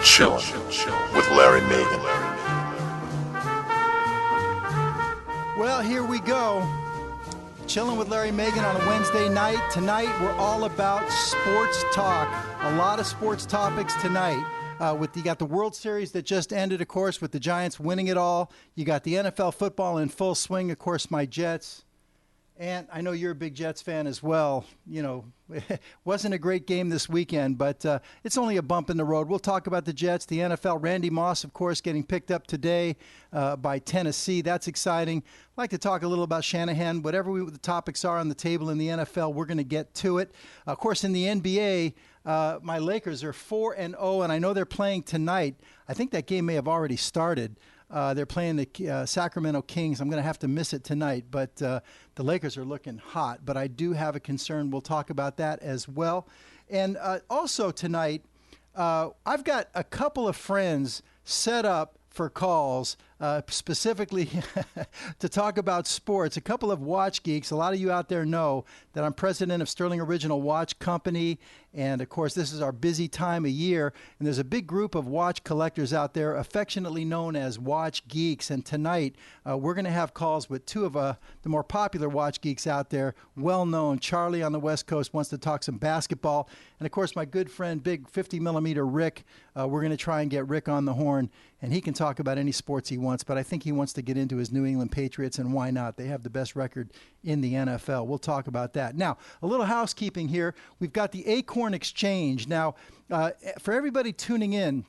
Chillin' with Larry Megan. Well, here we go. Chilling with Larry Megan on a Wednesday night. Tonight, we're all about sports talk. A lot of sports topics tonight. You got the World Series that just ended, of course, with the Giants winning it all. You got the NFL football in full swing, of course, my Jets. And I know you're a big Jets fan as well. You know, it wasn't a great game this weekend, but it's only a bump in the road. We'll talk about the Jets, the NFL. Randy Moss, of course, getting picked up today by Tennessee. That's exciting. I'd like to talk a little about Shanahan. Whatever the topics are on the table in the NFL, we're going to get to it. Of course, in the NBA, my Lakers are 4-0, and I know they're playing tonight. I think that game may have already started. They're playing the Sacramento Kings. I'm going to have to miss it tonight, but the Lakers are looking hot. But I do have a concern. We'll talk about that as well. And also tonight, I've got a couple of friends set up for calls specifically to talk about sports. A couple of watch geeks. A lot of you out there know that I'm president of Sterling Original Watch Company. And, of course, this is our busy time of year. And there's a big group of watch collectors out there, affectionately known as watch geeks. And tonight, we're going to have calls with two of the more popular watch geeks out there, well-known. Charlie on the West Coast wants to talk some basketball. And, of course, my good friend, big 50-millimeter Rick, we're going to try and get Rick on the horn. And he can talk about any sports he wants, but I think he wants to get into his New England Patriots, and why not? They have the best record in the NFL. We'll talk about that. Now, a little housekeeping here. We've got the Acorn Exchange. Now, for everybody tuning in,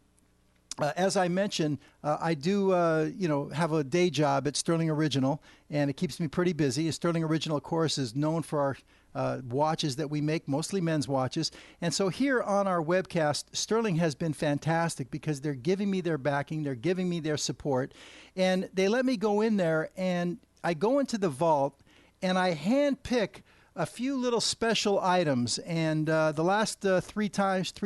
as I mentioned, I do, have a day job at Sterling Original, and it keeps me pretty busy. Sterling Original, of course, is known for our watches that we make, mostly men's watches. And so here on our webcast, Sterling has been fantastic because they're giving me their backing, they're giving me their support, and they let me go in there, and I go into the vault, and I handpick a few little special items. And the last three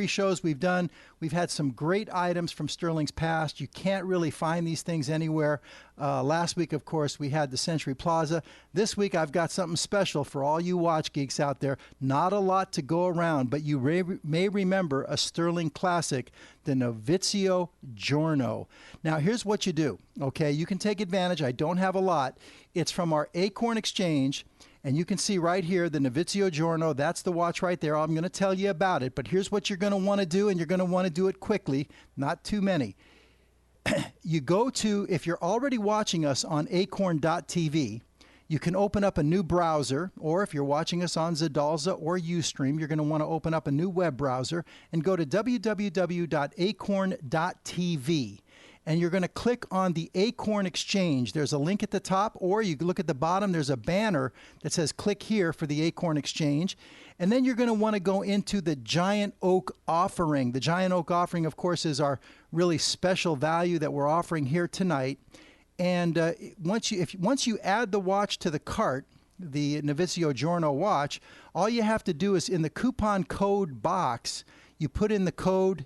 shows we've done, we've had some great items from Sterling's past. You can't really find these things anywhere. Last week, of course, we had the Century Plaza. This week, I've got something special for all you watch geeks out there. Not a lot to go around, but you may remember a Sterling classic, the Novizio Giorno. Now, here's what you do, okay? You can take advantage. I don't have a lot. It's from our Acorn Exchange. And you can see right here, the Novizio Giorno, that's the watch right there. I'm going to tell you about it. But here's what you're going to want to do, and you're going to want to do it quickly, not too many. You go to, if you're already watching us on acorn.tv, you can open up a new browser, or if you're watching us on Zadalza or Ustream, you're going to want to open up a new web browser and go to www.acorn.tv. And you're going to click on the Acorn Exchange. There's a link at the top, or you can look at the bottom. There's a banner that says click here for the Acorn Exchange. And then you're going to want to go into the Giant Oak Offering. The Giant Oak Offering, of course, is our really special value that we're offering here tonight. And once you add the watch to the cart, the Novizio Giorno watch, all you have to do is in the coupon code box, you put in the code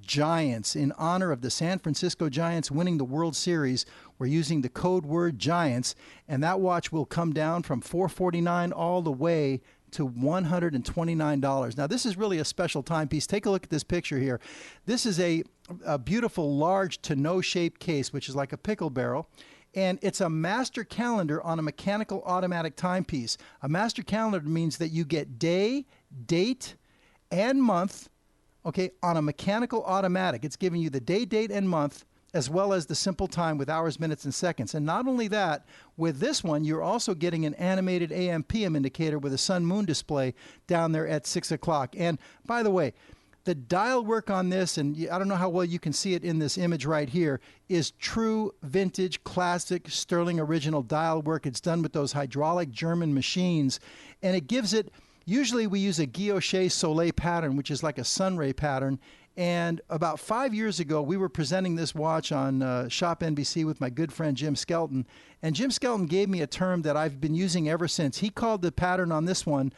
Giants in honor of the San Francisco Giants winning the World Series. We're using the code word Giants, and that watch will come down from $449 all the way to $129. Now, this is really a special timepiece. Take a look at this picture here. This is a beautiful large to no shape case, which is like a pickle barrel. And it's a master calendar on a mechanical automatic timepiece. A master calendar means that you get day, date, and month, okay, on a mechanical automatic. It's giving you the day, date, and month, as well as the simple time with hours, minutes, and seconds. And not only that, with this one, you're also getting an animated AM/PM indicator with a sun-moon display down there at 6 o'clock. And by the way, the dial work on this, and I don't know how well you can see it in this image right here, is true vintage classic Sterling original dial work. It's done with those hydraulic German machines, and it gives it, usually we use a guilloche soleil pattern, which is like a sunray pattern. And about 5 years ago, we were presenting this watch on Shop NBC with my good friend Jim Skelton. And Jim Skelton gave me a term that I've been using ever since. He called the pattern on this one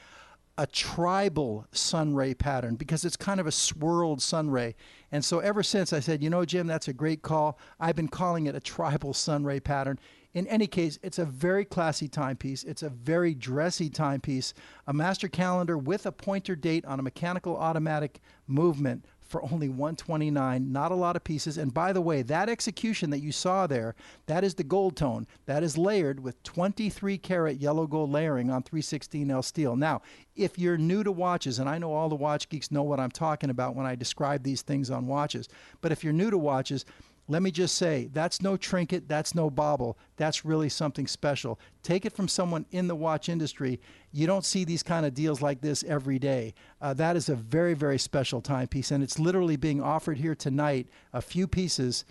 a tribal sunray pattern because it's kind of a swirled sunray. And so ever since I said, you know, Jim, that's a great call. I've been calling it a tribal sunray pattern. In any case, it's a very classy timepiece. It's a very dressy timepiece, a master calendar with a pointer date on a mechanical automatic movement for only $129. Not a lot of pieces. And by the way, that execution that you saw there, that is the gold tone. That is layered with 23 karat yellow gold layering on 316L steel. Now, if you're new to watches, and I know all the watch geeks know what I'm talking about when I describe these things on watches, but if you're new to watches, let me just say, that's no trinket, that's no bauble. That's really something special. Take it from someone in the watch industry. You don't see these kind of deals like this every day. That is a very, very special timepiece, and it's literally being offered here tonight, a few pieces,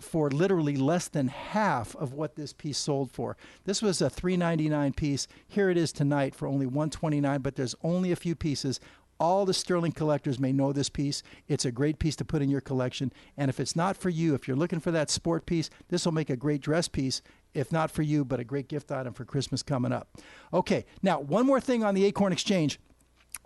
for literally less than half of what this piece sold for. This was a $399 piece. Here it is tonight for only $129, but there's only a few pieces. All the Sterling collectors may know this piece. It's a great piece to put in your collection. And if it's not for you, if you're looking for that sport piece, this will make a great dress piece, if not for you, but a great gift item for Christmas coming up. Okay, now one more thing on the Acorn Exchange.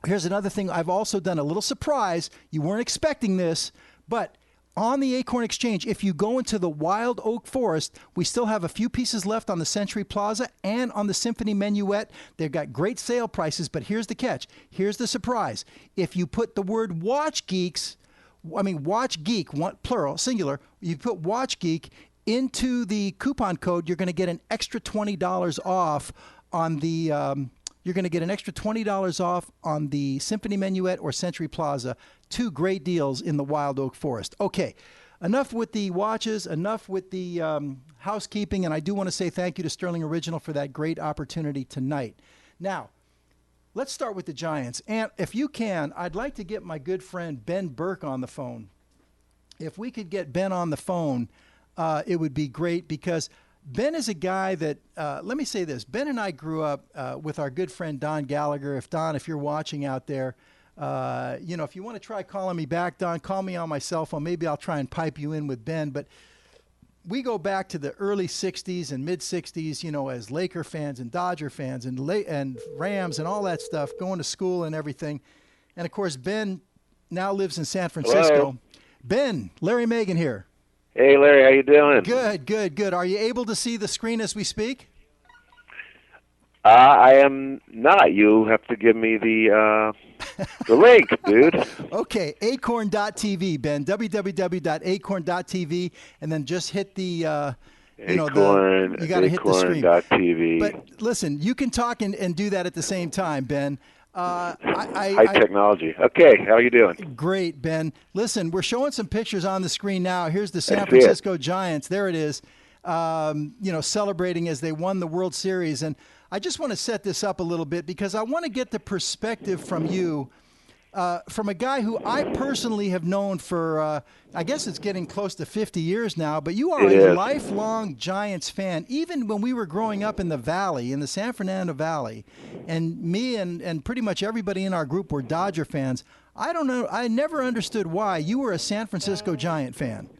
Here's another thing. I've also done a little surprise. You weren't expecting this, but on the Acorn Exchange, if you go into the Wild Oak Forest, we still have a few pieces left on the Century Plaza and on the Symphony Menuet. They've got great sale prices, but here's the catch. Here's the surprise. If you put the word Watch Geek, plural, singular, you put Watch Geek into the coupon code, you're going to get an extra $20 off on the Symphony Menuet or Century Plaza. Two great deals in the Wild Oak Forest. Okay, enough with the watches, enough with the housekeeping, and I do want to say thank you to Sterling Original for that great opportunity tonight. Now, let's start with the Giants. And if you can, I'd like to get my good friend Ben Berk on the phone. If we could get Ben on the phone, it would be great, because Ben is a guy that, let me say this, Ben and I grew up with our good friend Don Gallagher. If you're watching out there, if you want to try calling me back, Don, call me on my cell phone. Maybe I'll try and pipe you in with Ben. But we go back to the early 60s and mid-60s, as Laker fans and Dodger fans and Rams and all that stuff, going to school and everything. And, of course, Ben now lives in San Francisco. Hello. Ben, Larry Megan here. Hey, Larry, how you doing? Good. Are you able to see the screen as we speak? I am not. You have to give me the link, dude. Okay, acorn.tv, Ben, www.acorn.tv, and then just hit the, you got to hit the screen. Acorn.tv. But listen, you can talk and do that at the same time, Ben. High technology. Okay, how are you doing? Great, Ben. Listen, we're showing some pictures on the screen now. Here's the San Francisco Giants. There it is, celebrating as they won the World Series. And I just want to set this up a little bit, because I want to get the perspective from you, from a guy who I personally have known for, I guess it's getting close to 50 years now, but you are a lifelong Giants fan, even when we were growing up in the Valley, in the San Fernando Valley, and me and pretty much everybody in our group were Dodger fans. I don't know, I never understood why you were a San Francisco Giant fan.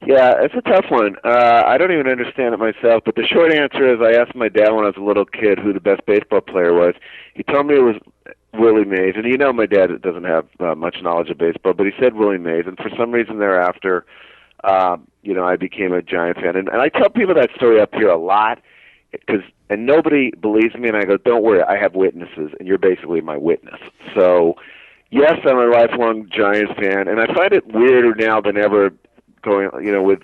Yeah, it's a tough one. I don't even understand it myself, but the short answer is I asked my dad when I was a little kid who the best baseball player was. He told me it was Willie Mays, and my dad doesn't have much knowledge of baseball, but he said Willie Mays, and for some reason thereafter, I became a Giant fan. And I tell people that story up here a lot, and nobody believes me, and I go, don't worry, I have witnesses, and you're basically my witness. So, yes, I'm a lifelong Giants fan, and I find it weirder now than ever going,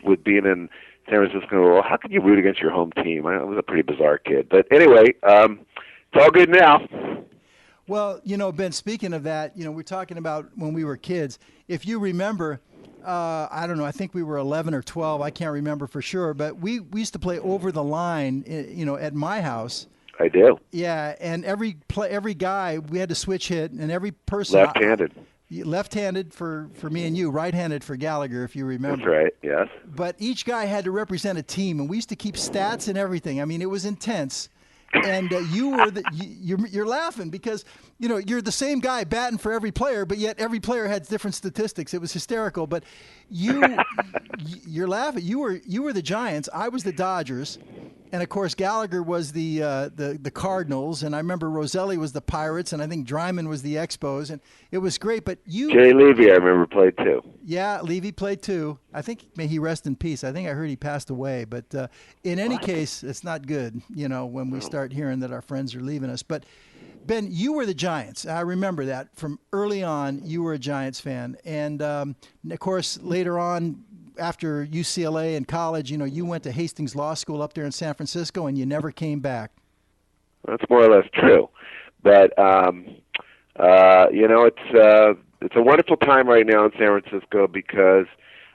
with being in San Francisco. Well, how could you root against your home team? I was a pretty bizarre kid. But anyway, it's all good now. Well, Ben, speaking of that, we're talking about when we were kids. If you remember, I don't know, I think we were 11 or 12. I can't remember for sure. But we used to play over the line, at my house. I do. Yeah, and every guy, we had to switch hit, and every person. Left-handed. Left-handed for me and you, right-handed for Gallagher, if you remember. That's right, yes. But each guy had to represent a team, and we used to keep stats and everything. I mean, it was intense. And you were you're laughing because you're the same guy batting for every player, but yet every player had different statistics. It was hysterical. But you're laughing. You were the Giants. I was the Dodgers, and of course Gallagher was the Cardinals, and I remember Roselli was the Pirates, and I think Dryman was the Expos, and it was great. But Jay Levy, I remember, played too. Yeah, Levy played too. I think, may he rest in peace. I think I heard he passed away. But in any case, it's not good, when we start hearing that our friends are leaving us. But Ben, you were the Giants. I remember that from early on. You were a Giants fan, and of course, later on, after UCLA and college, you went to Hastings Law School up there in San Francisco, and you never came back. That's more or less true, but it's a wonderful time right now in San Francisco because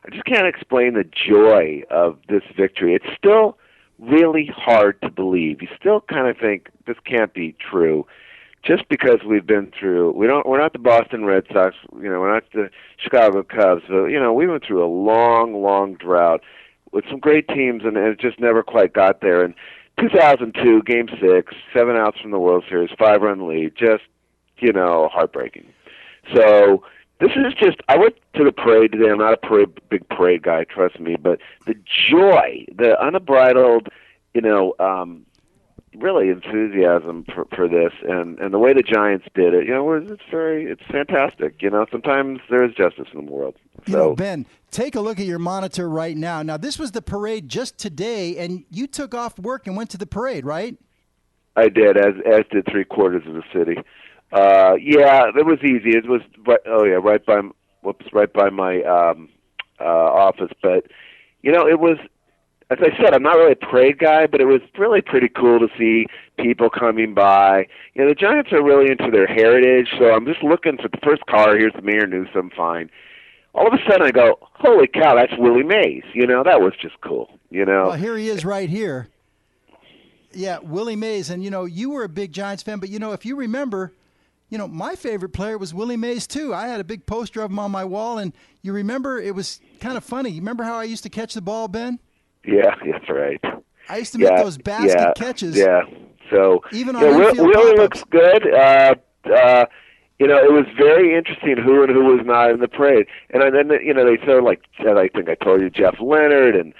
I just can't explain the joy of this victory. It's still really hard to believe. You still kind of think this can't be true, just because we've been through. We're not the Boston Red Sox. We're not the Chicago Cubs. So, we went through a long, long drought with some great teams, and it just never quite got there. And 2002, Game 6, 7 outs from the World Series, 5-run lead, just heartbreaking. So this is just. I went to the parade today. I'm not a big parade guy, trust me, but the joy, the unbridled, really enthusiasm for this, and the way the Giants did it, it's fantastic. Sometimes there is justice in the world. So, Ben, take a look at your monitor right now. Now, this was the parade just today, and you took off work and went to the parade, right? I did, as did 3/4 of the city. Yeah, it was easy. It was right by my office, but it was. As I said, I'm not really a parade guy, but it was really pretty cool to see people coming by. The Giants are really into their heritage, so I'm just looking for the first car. Here's the Mayor Newsom, fine. All of a sudden I go, holy cow, that's Willie Mays. That was just cool. Well, here he is right here. Yeah, Willie Mays. And, you were a big Giants fan, but, if you remember, my favorite player was Willie Mays, too. I had a big poster of him on my wall, and you remember it was kind of funny. You remember how I used to catch the ball, Ben? Yeah, that's right. I used to make those basket catches. Yeah, so even on Willie looks good. It was very interesting who was not in the parade, and then they sort of I think I told you Jeff Leonard and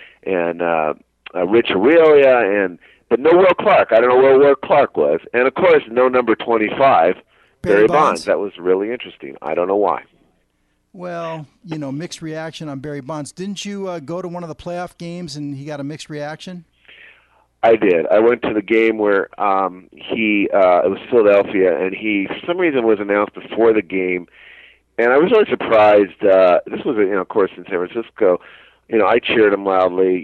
Rich Aurelia but no Will Clark. I don't know where Will Clark was, and of course no number 25, Barry Bonds. That was really interesting. I don't know why. Well, mixed reaction on Barry Bonds. Didn't you go to one of the playoff games and he got a mixed reaction? I did. I went to the game where it was Philadelphia, and he, for some reason, was announced before the game. And I was really surprised. This was, of course, in San Francisco. I cheered him loudly.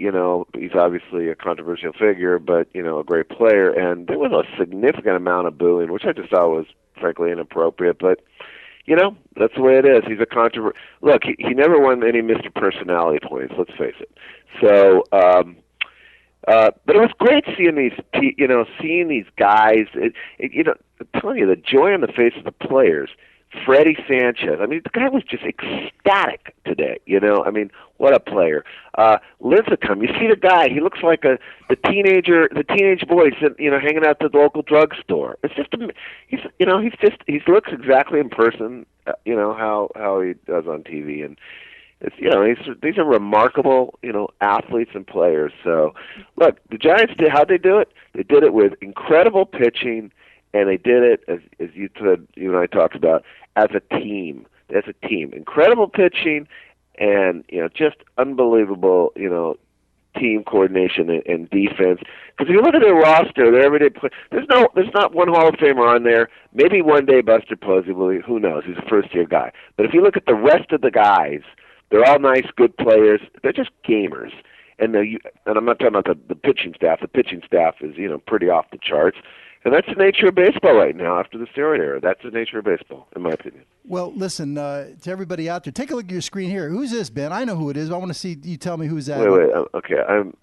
He's obviously a controversial figure, but, a great player. And there was a significant amount of booing, which I just thought was, frankly, inappropriate. But that's the way it is. He's a Look, he never won any Mr. Personality points, let's face it. So, but it was great seeing these guys. I'm telling you, the joy on the face of the players. Freddie Sanchez. I mean, the guy was just ecstatic today. What a player. Lincecum, you see the guy. He looks like the teenage boy, hanging out at the local drugstore. It's just, he looks exactly in person, how he does on TV, and it's, these are remarkable, athletes and players. So, look, the Giants how'd they do it? They did it with incredible pitching. And they did it, as you said, you and I talked about, as a team. Incredible pitching and, just unbelievable, team coordination and defense. Because if you look at their roster, their everyday play, there's not one Hall of Famer on there. Maybe one day Buster Posey will, who knows, he's a first-year guy. But if you look at the rest of the guys, they're all nice, good players. They're just gamers. And I'm not talking about the pitching staff. The pitching staff is, pretty off the charts. And that's the nature of baseball right now after the steroid era. That's the nature of baseball, in my opinion. Well, listen, to everybody out there, take a look at your screen here. Who's this, Ben? I know who it is. I want to see you tell me who's that. Wait. Okay, I'm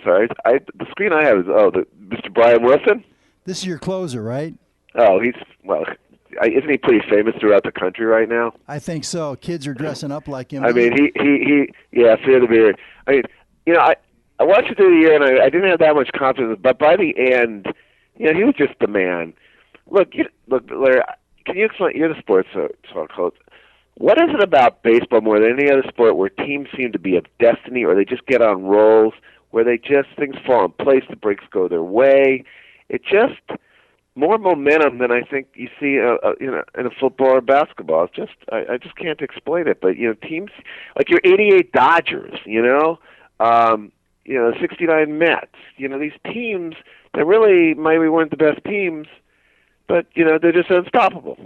sorry. The screen I have is Mr. Brian Wilson. This is your closer, right? Oh, isn't he pretty famous throughout the country right now? I think so. Kids are dressing up like him. I mean, fear the beard. I mean, I watched it through the year, and I didn't have that much confidence, but by the end, he was just the man. Look, Larry, can you explain? You're the sports talk host. What is it about baseball more than any other sport where teams seem to be of destiny, or they just get on rolls, where things fall in place, the breaks go their way? It just more momentum than I think you see, in a football or basketball. It's just I just can't explain it. But teams like your '88 Dodgers, the '69 Mets, these teams that really maybe weren't the best teams, but they're just unstoppable.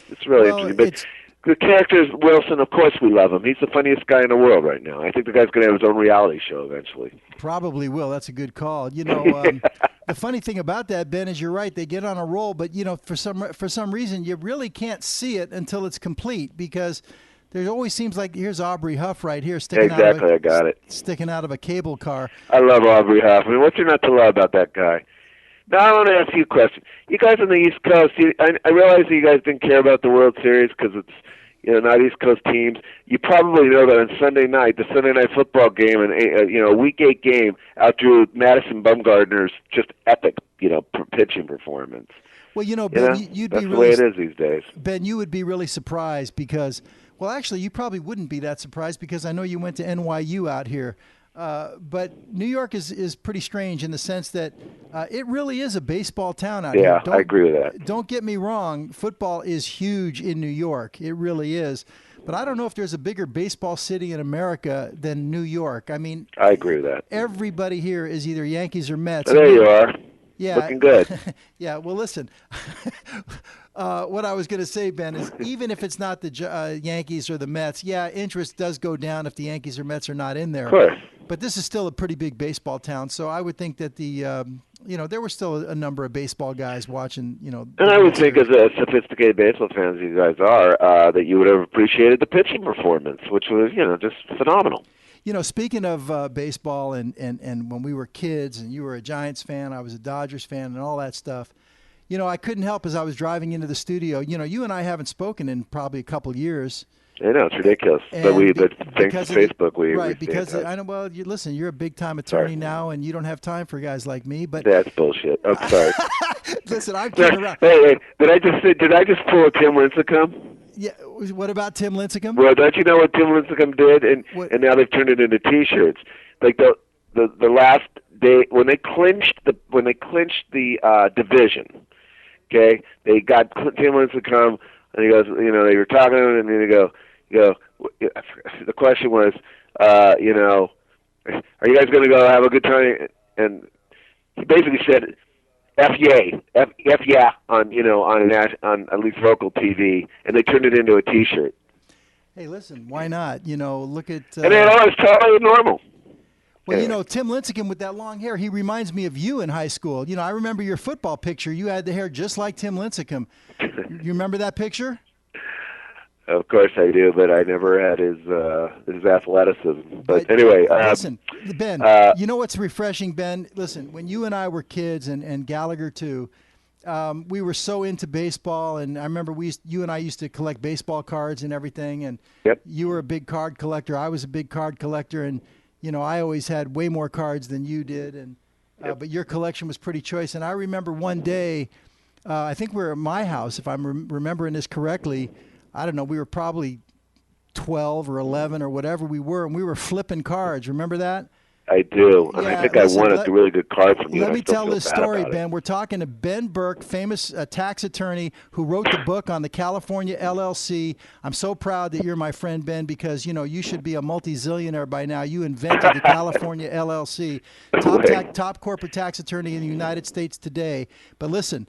It's really interesting. But the character is Wilson. Of course, we love him. He's the funniest guy in the world right now. I think the guy's going to have his own reality show eventually. Probably will. That's a good call. The funny thing about that, Ben, is you're right. They get on a roll, but for some reason, you really can't see it until it's complete because there always seems like here's Aubrey Huff right here sticking out of a cable car. I love Aubrey Huff. I mean, what's there not to love about that guy? Now, I want to ask you a question. You guys on the East Coast, I realize that you guys didn't care about the World Series because it's not East Coast teams. You probably know that on Sunday night, the Sunday night football game, and a Week 8 game, outdrew Madison Bumgarner's just epic, pitching performance. Well, Ben, you'd be that's really, the way it is these days. Ben, you would be really surprised because, well, actually, you probably wouldn't be that surprised because I know you went to NYU out here. But New York is pretty strange in the sense that it really is a baseball town out here. Yeah, I agree with that. Don't get me wrong. Football is huge in New York. It really is. But I don't know if there's a bigger baseball city in America than New York. I mean, I agree with that. Everybody here is either Yankees or Mets. There you are. Yeah. Looking good. Yeah, well, listen. What I was going to say, Ben, is even if it's not the Yankees or the Mets, interest does go down if the Yankees or Mets are not in there. Of course. But this is still a pretty big baseball town, so I would think that there were still a number of baseball guys watching, And I would think, as a sophisticated baseball fans you guys are, that you would have appreciated the pitching performance, which was, just phenomenal. Speaking of baseball and when we were kids and you were a Giants fan, I was a Dodgers fan and all that stuff, I couldn't help as I was driving into the studio. You and I haven't spoken in probably a couple years. I know, it's ridiculous. But thanks to Facebook, we right, because I know. Well, listen, you're a big time attorney now, and you don't have time for guys like me. But that's bullshit. I'm sorry. Listen, I'm kidding around. Hey, did I just pull a Tim Lincecum? Yeah. What about Tim Lincecum? Well, don't you know what Tim Lincecum did? And now they've turned it into T-shirts. Like the last day when they clinched the division. Okay, they got Tim Lincecum, and he goes, they were talking to him, and then they go. The question was, are you guys going to go have a good time? And he basically said, "F yeah," on at least local TV, and they turned it into a T-shirt. Hey, listen, why not? Look at. And it's totally normal. Well, Tim Lincecum with that long hair, he reminds me of you in high school. I remember your football picture. You had the hair just like Tim Lincecum. You remember that picture? Of course I do, but I never had his athleticism. But anyway. Listen, Ben, you know what's refreshing, Ben? Listen, when you and I were kids, and Gallagher too, we were so into baseball, and I remember you and I used to collect baseball cards and everything, and you were a big card collector. I was a big card collector, and I always had way more cards than you did, and but your collection was pretty choice. And I remember one day, I think we were at my house, if I'm remembering this correctly. I don't know, we were probably 12 or 11 or whatever we were, and we were flipping cards. Remember that? I do. And I think I won a really good card from you. Let me tell this story, Ben. We're talking to Ben Berk, famous tax attorney who wrote the book on the California LLC. I'm so proud that you're my friend, Ben, because, you should be a multi-zillionaire by now. You invented the California LLC, top corporate tax attorney in the United States today. But listen,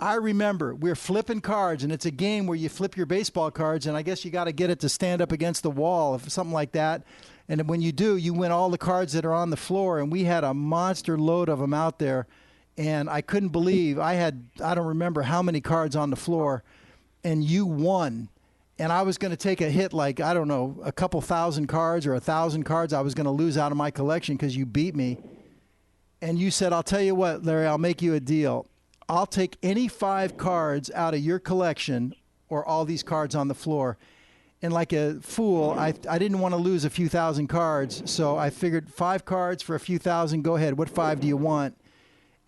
I remember we're flipping cards, and it's a game where you flip your baseball cards, and I guess you got to get it to stand up against the wall, something like that. And when you do, you win all the cards that are on the floor, and we had a monster load of them out there, and I couldn't believe I don't remember how many cards on the floor, and you won. And I was going to take a hit like, I don't know, a couple thousand cards or 1,000 cards I was going to lose out of my collection because you beat me. And you said, I'll tell you what, Larry, I'll make you a deal. I'll take any 5 cards out of your collection or all these cards on the floor. And like a fool, I didn't want to lose a few thousand cards, so I figured 5 cards for a few thousand. Go ahead. What 5 do you want?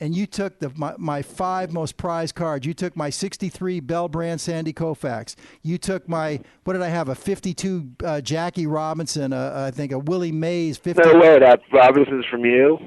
And you took my 5 most prized cards. You took my 63 Bell Brand Sandy Koufax. You took my, what did I have, a 52 Jackie Robinson, I think a Willie Mays 50. No way, that Robinson's from you?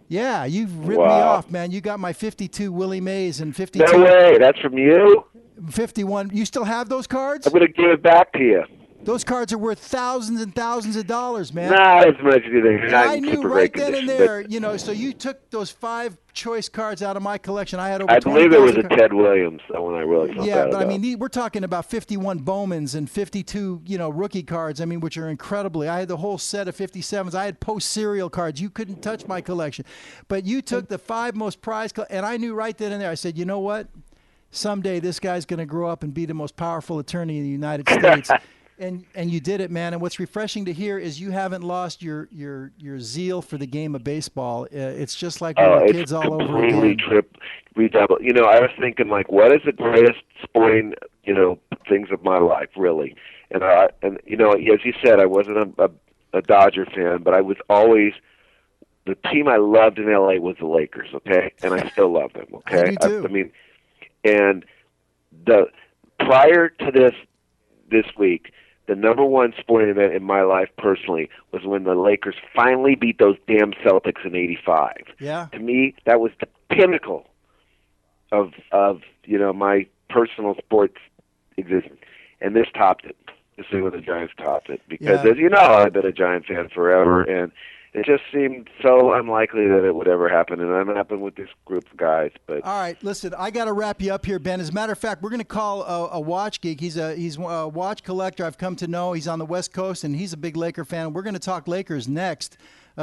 Yeah, you've ripped me off, man. You got my 52 Willie Mays and 52. No way, that's from you? 51. You still have those cards? I'm going to give it back to you. Those cards are worth thousands and thousands of dollars, man. Not as much as you think. And I knew right then and there, so you took those 5 choice cards out of my collection. I had over 20,000 I believe it was a Ted Williams, so when I really felt yeah, bad but about. I mean, we're talking about 51 Bowmans and 52, rookie cards. I mean, which are incredibly. I had the whole set of 57s. I had post-serial cards. You couldn't touch my collection. But you took the 5 most prized, and I knew right then and there. I said, you know what? Someday this guy's going to grow up and be the most powerful attorney in the United States. And you did it, man. And what's refreshing to hear is you haven't lost your zeal for the game of baseball. It's just like we were kids all over again. Redouble. I was thinking, like, what is the greatest sporting, things of my life, really? And as you said, I wasn't a Dodger fan, but I was always the team I loved in LA was the Lakers. Okay, and I still love them. Okay, I do too. I mean, and prior to this week. The number one sporting event in my life personally was when the Lakers finally beat those damn Celtics in '85. Yeah. To me, that was the pinnacle of my personal sports existence. And this topped it. This is when the Giants topped it. Because, as you know, I've been a Giant fan forever, and it just seemed so unlikely that it would ever happen, and it happened with this group of guys. But all right, listen, I got to wrap you up here, Ben. As a matter of fact, we're going to call a watch geek. He's a watch collector I've come to know. He's on the West Coast, and he's a big Laker fan. We're going to talk Lakers next,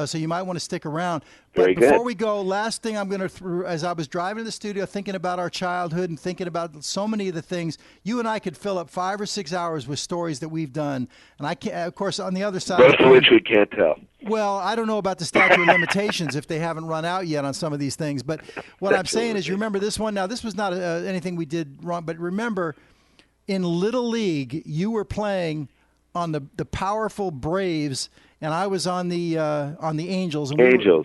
so you might want to stick around. But before we go, last thing I'm going to, as I was driving to the studio thinking about our childhood and thinking about so many of the things, you and I could fill up 5 or 6 hours with stories that we've done. And I can't, of course, on the other side. Most of which we can't tell. Well, I don't know about the statute of limitations if they haven't run out yet on some of these things. But what I'm saying is, you remember this one? Now, this was not anything we did wrong, but remember, in Little League, you were playing on the powerful Braves, and I was on the Angels. And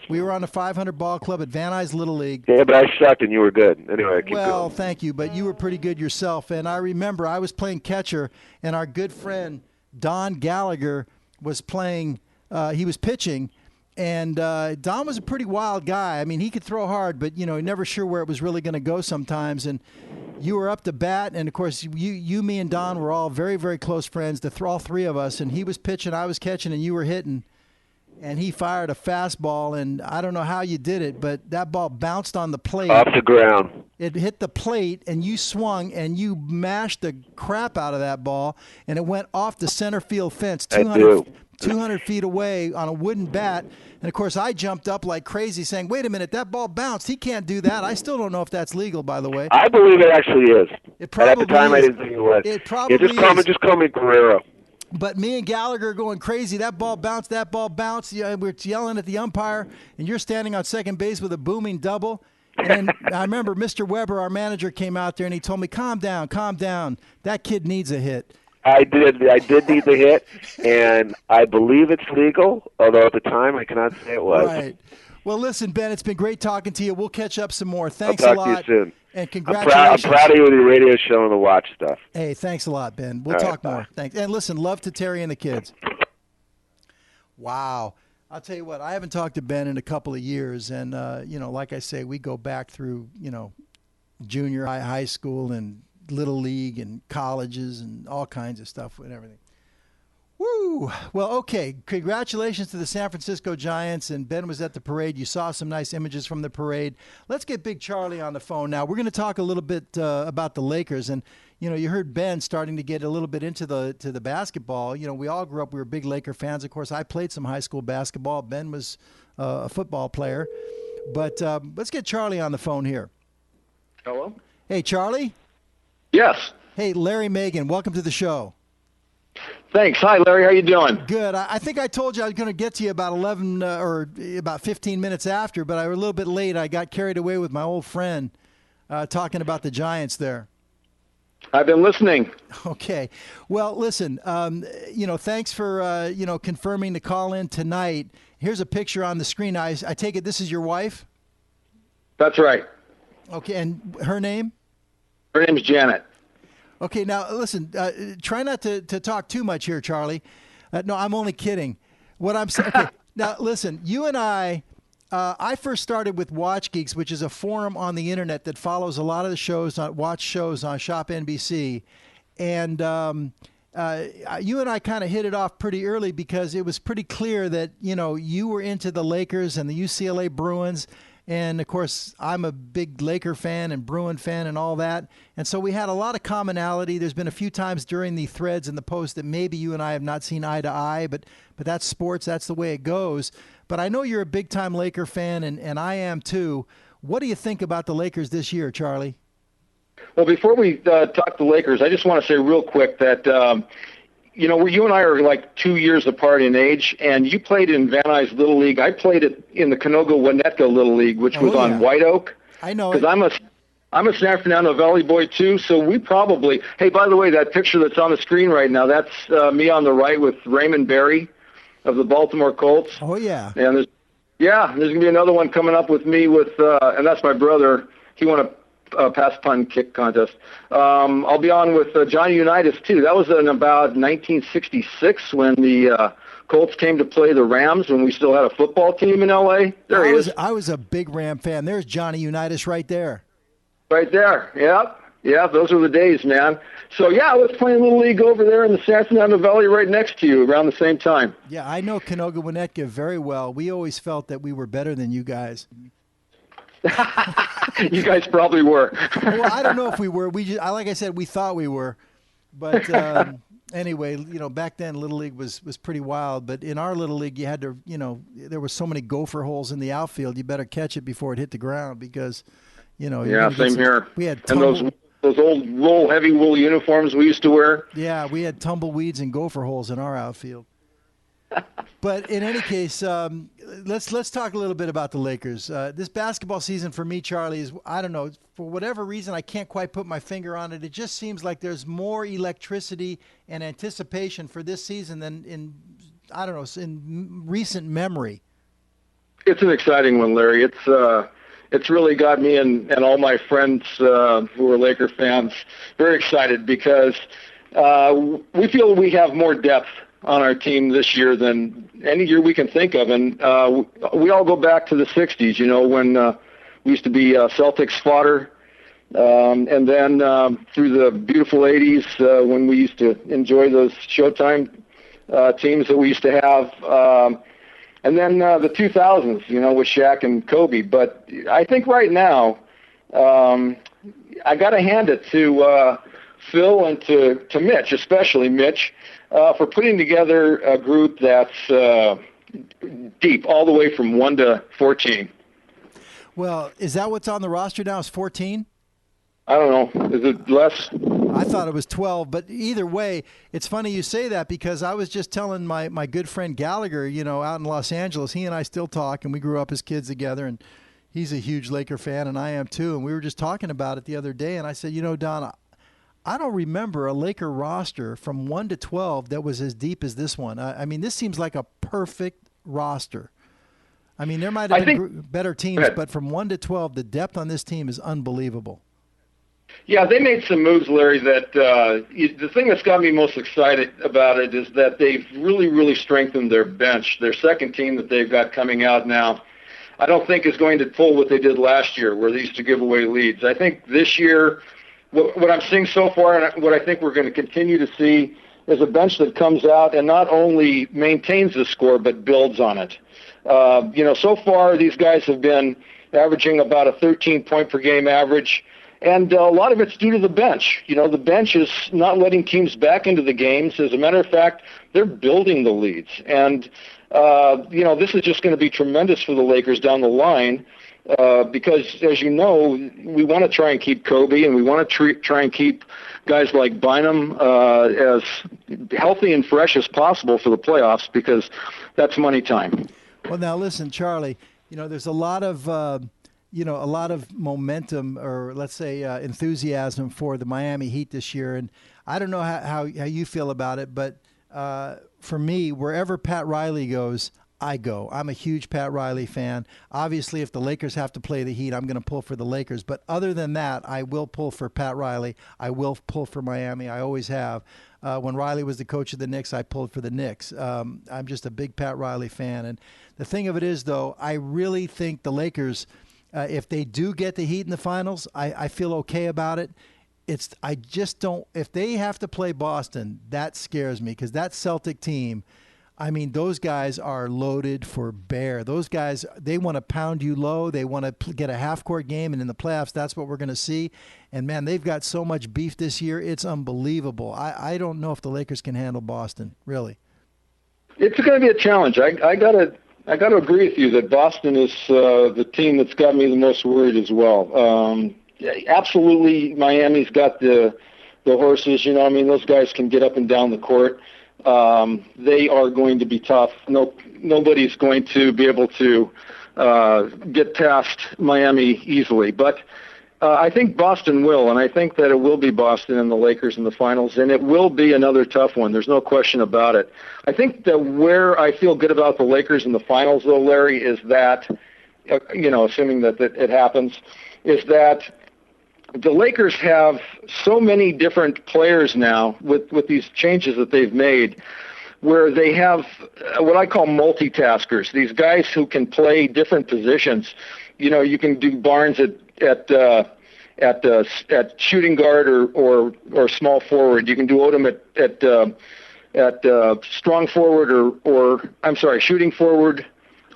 we were on the 500 ball club at Van Nuys Little League. Yeah, but I sucked and you were good. Anyway, keep well, going. Thank you, but you were pretty good yourself. And I remember I was playing catcher, and our good friend Don Gallagher was playing. He was pitching, and Don was a pretty wild guy. I mean, he could throw hard, but never sure where it was really going to go sometimes. And you were up to bat, and of course, you, me, and Don were all very, very close friends. All 3 of us, and he was pitching, I was catching, and you were hitting. And he fired a fastball, and I don't know how you did it, but that ball bounced on the plate. Off the ground. It hit the plate, and you swung, and you mashed the crap out of that ball, and it went off the center field fence 200 feet away on a wooden bat. And, of course, I jumped up like crazy saying, wait a minute, that ball bounced. He can't do that. I still don't know if that's legal, by the way. I believe it actually is. It probably at the time, is. I didn't think it was. It probably just call me Guerrero. But me and Gallagher going crazy. That ball bounced. Yeah, we're yelling at the umpire, and you're standing on second base with a booming double. And I remember Mr. Weber, our manager, came out there, and he told me, calm down. That kid needs a hit. I did need the hit, and I believe it's legal, although at the time I cannot say it was. Right. Well, listen, Ben, it's been great talking to you. We'll catch up some more. Thanks I'll a lot. talk to you soon. And congratulations. I'm proud of you with your radio show and the watch stuff. Hey, thanks a lot, Ben. We'll talk more. Thanks. And listen, love to Terry and the kids. Wow. I'll tell you what, I haven't talked to Ben in a couple of years. And, like I say, we go back through, junior high school and Little League and colleges and all kinds of stuff and everything. Woo! Well, okay. Congratulations to the San Francisco Giants, and Ben was at the parade. You saw some nice images from the parade. Let's get Big Charlie on the phone now. We're going to talk a little bit about the Lakers, and you heard Ben starting to get a little bit into the basketball. We all grew up. We were big Laker fans. Of course, I played some high school basketball. Ben was a football player, but let's get Charlie on the phone here. Hello. Hey, Charlie. Yes. Hey, Larry Megan. Welcome to the show. Thanks. Hi, Larry. How you doing? Good. I think I told you I was going to get to you about 11 or about 15 minutes after, but I was a little bit late. I got carried away with my old friend talking about the Giants there. I've been listening. Okay. Well, listen, thanks for, confirming the call in tonight. Here's a picture on the screen. I take it this is your wife? That's right. Okay. And her name? Her name's Janet. Okay, now listen. Try not to talk too much here, Charlie. No, I'm only kidding. What I'm saying. Okay, now listen. You and I first started with Watch Geeks, which is a forum on the internet that follows a lot of the shows, watch shows on Shop NBC, and you and I kind of hit it off pretty early because it was pretty clear that, you were into the Lakers and the UCLA Bruins. And, of course, I'm a big Laker fan and Bruin fan and all that. And so we had a lot of commonality. There's been a few times during the threads and the post that maybe you and I have not seen eye to eye, but that's sports. That's the way it goes. But I know you're a big-time Laker fan, and I am too. What do you think about the Lakers this year, Charlie? Well, before we talk the Lakers, I just want to say real quick that you and I are like 2 years apart in age, and you played in Van Nuys Little League. I played it in the Canoga-Winnetka Little League, which was on White Oak. I know. Because I'm a San Fernando Valley boy too, so we probably. Hey, by the way, that picture that's on the screen right now, that's me on the right with Raymond Berry of the Baltimore Colts. Oh yeah. And there's gonna be another one coming up with me and that's my brother. He won a pass punt kick contest. I'll be on with Johnny Unitas too. That was in about 1966 when the Colts came to play the Rams when we still had a football team in L.A. There he is. I was a big Ram fan. There's Johnny Unitas right there. Right there. Yep. Yeah, those were the days, man. So, I was playing Little League over there in the San Fernando Valley right next to you around the same time. Yeah, I know Canoga-Winnetka very well. We always felt that we were better than you guys. You guys probably were. Well, I don't know if we were. Like I said, we thought we were. But anyway, back then Little League was pretty wild. But in our Little League, you had to, there were so many gopher holes in the outfield. You better catch it before it hit the ground because, Yeah, same here. We had and those old heavy wool uniforms we used to wear. Yeah, we had tumbleweeds and gopher holes in our outfield. But in any case, let's talk a little bit about the Lakers. This basketball season for me, Charlie, is, I don't know, for whatever reason, I can't quite put my finger on it. It just seems like there's more electricity and anticipation for this season than in recent memory. It's an exciting one, Larry. It's really got me and all my friends who are Laker fans very excited because we feel we have more depth on our team this year than any year we can think of. And we all go back to the 60s, when we used to be Celtics fodder. And then through the beautiful 80s when we used to enjoy those Showtime teams that we used to have. And then the 2000s, with Shaq and Kobe. But I think right now I got to hand it to Phil and to Mitch, especially Mitch, for putting together a group that's deep, all the way from 1 to 14. Well, is that what's on the roster now? Is 14? I don't know. Is it less? I thought it was 12, but either way, it's funny you say that because I was just telling my good friend Gallagher, out in Los Angeles, he and I still talk, and we grew up as kids together, and he's a huge Laker fan, and I am too, and we were just talking about it the other day, and I said, Don, I don't remember a Laker roster from 1 to 12 that was as deep as this one. I mean, this seems like a perfect roster. I mean, there might have been better teams, but from 1 to 12, the depth on this team is unbelievable. Yeah, they made some moves, Larry, that the thing that's got me most excited about it is that they've really, really strengthened their bench. Their second team that they've got coming out now, I don't think is going to pull what they did last year where they used to give away leads. I think this year, what I'm seeing so far and what I think we're going to continue to see is a bench that comes out and not only maintains the score but builds on it. So far these guys have been averaging about a 13-point per game average. And a lot of it's due to the bench. The bench is not letting teams back into the games. As a matter of fact, they're building the leads. And, this is just going to be tremendous for the Lakers down the line because, as you know, we want to try and keep Kobe and we want to try and keep guys like Bynum as healthy and fresh as possible for the playoffs because that's money time. Well, now listen, Charlie, there's a lot of a lot of momentum or let's say enthusiasm for the Miami Heat this year. And I don't know how you feel about it, but for me, wherever Pat Riley goes, I go. I'm a huge Pat Riley fan. Obviously, if the Lakers have to play the Heat, I'm going to pull for the Lakers. But other than that, I will pull for Pat Riley. I will pull for Miami. I always have. When Riley was the coach of the Knicks, I pulled for the Knicks. I'm just a big Pat Riley fan. And the thing of it is, though, I really think the Lakers, if they do get the Heat in the finals, I feel okay about it. I just don't. If they have to play Boston, that scares me because that Celtic team. I mean, those guys are loaded for bear. Those guys, they want to pound you low. They want to get a half-court game, and in the playoffs, that's what we're going to see. And, man, they've got so much beef this year. It's unbelievable. I don't know if the Lakers can handle Boston, really. It's going to be a challenge. I got to agree with you that Boston is the team that's got me the most worried as well. Absolutely, Miami's got the horses. I mean, those guys can get up and down the court. They are going to be tough. Nobody's going to be able to get past Miami easily. But I think Boston will, and I think that it will be Boston and the Lakers in the finals, and it will be another tough one. There's no question about it. I think that where I feel good about the Lakers in the finals, though, Larry, is that, assuming that it happens, is that the Lakers have so many different players now with these changes that they've made, where they have what I call multitaskers, these guys who can play different positions. You can do Barnes at shooting guard or small forward. You can do Odom at strong forward or shooting forward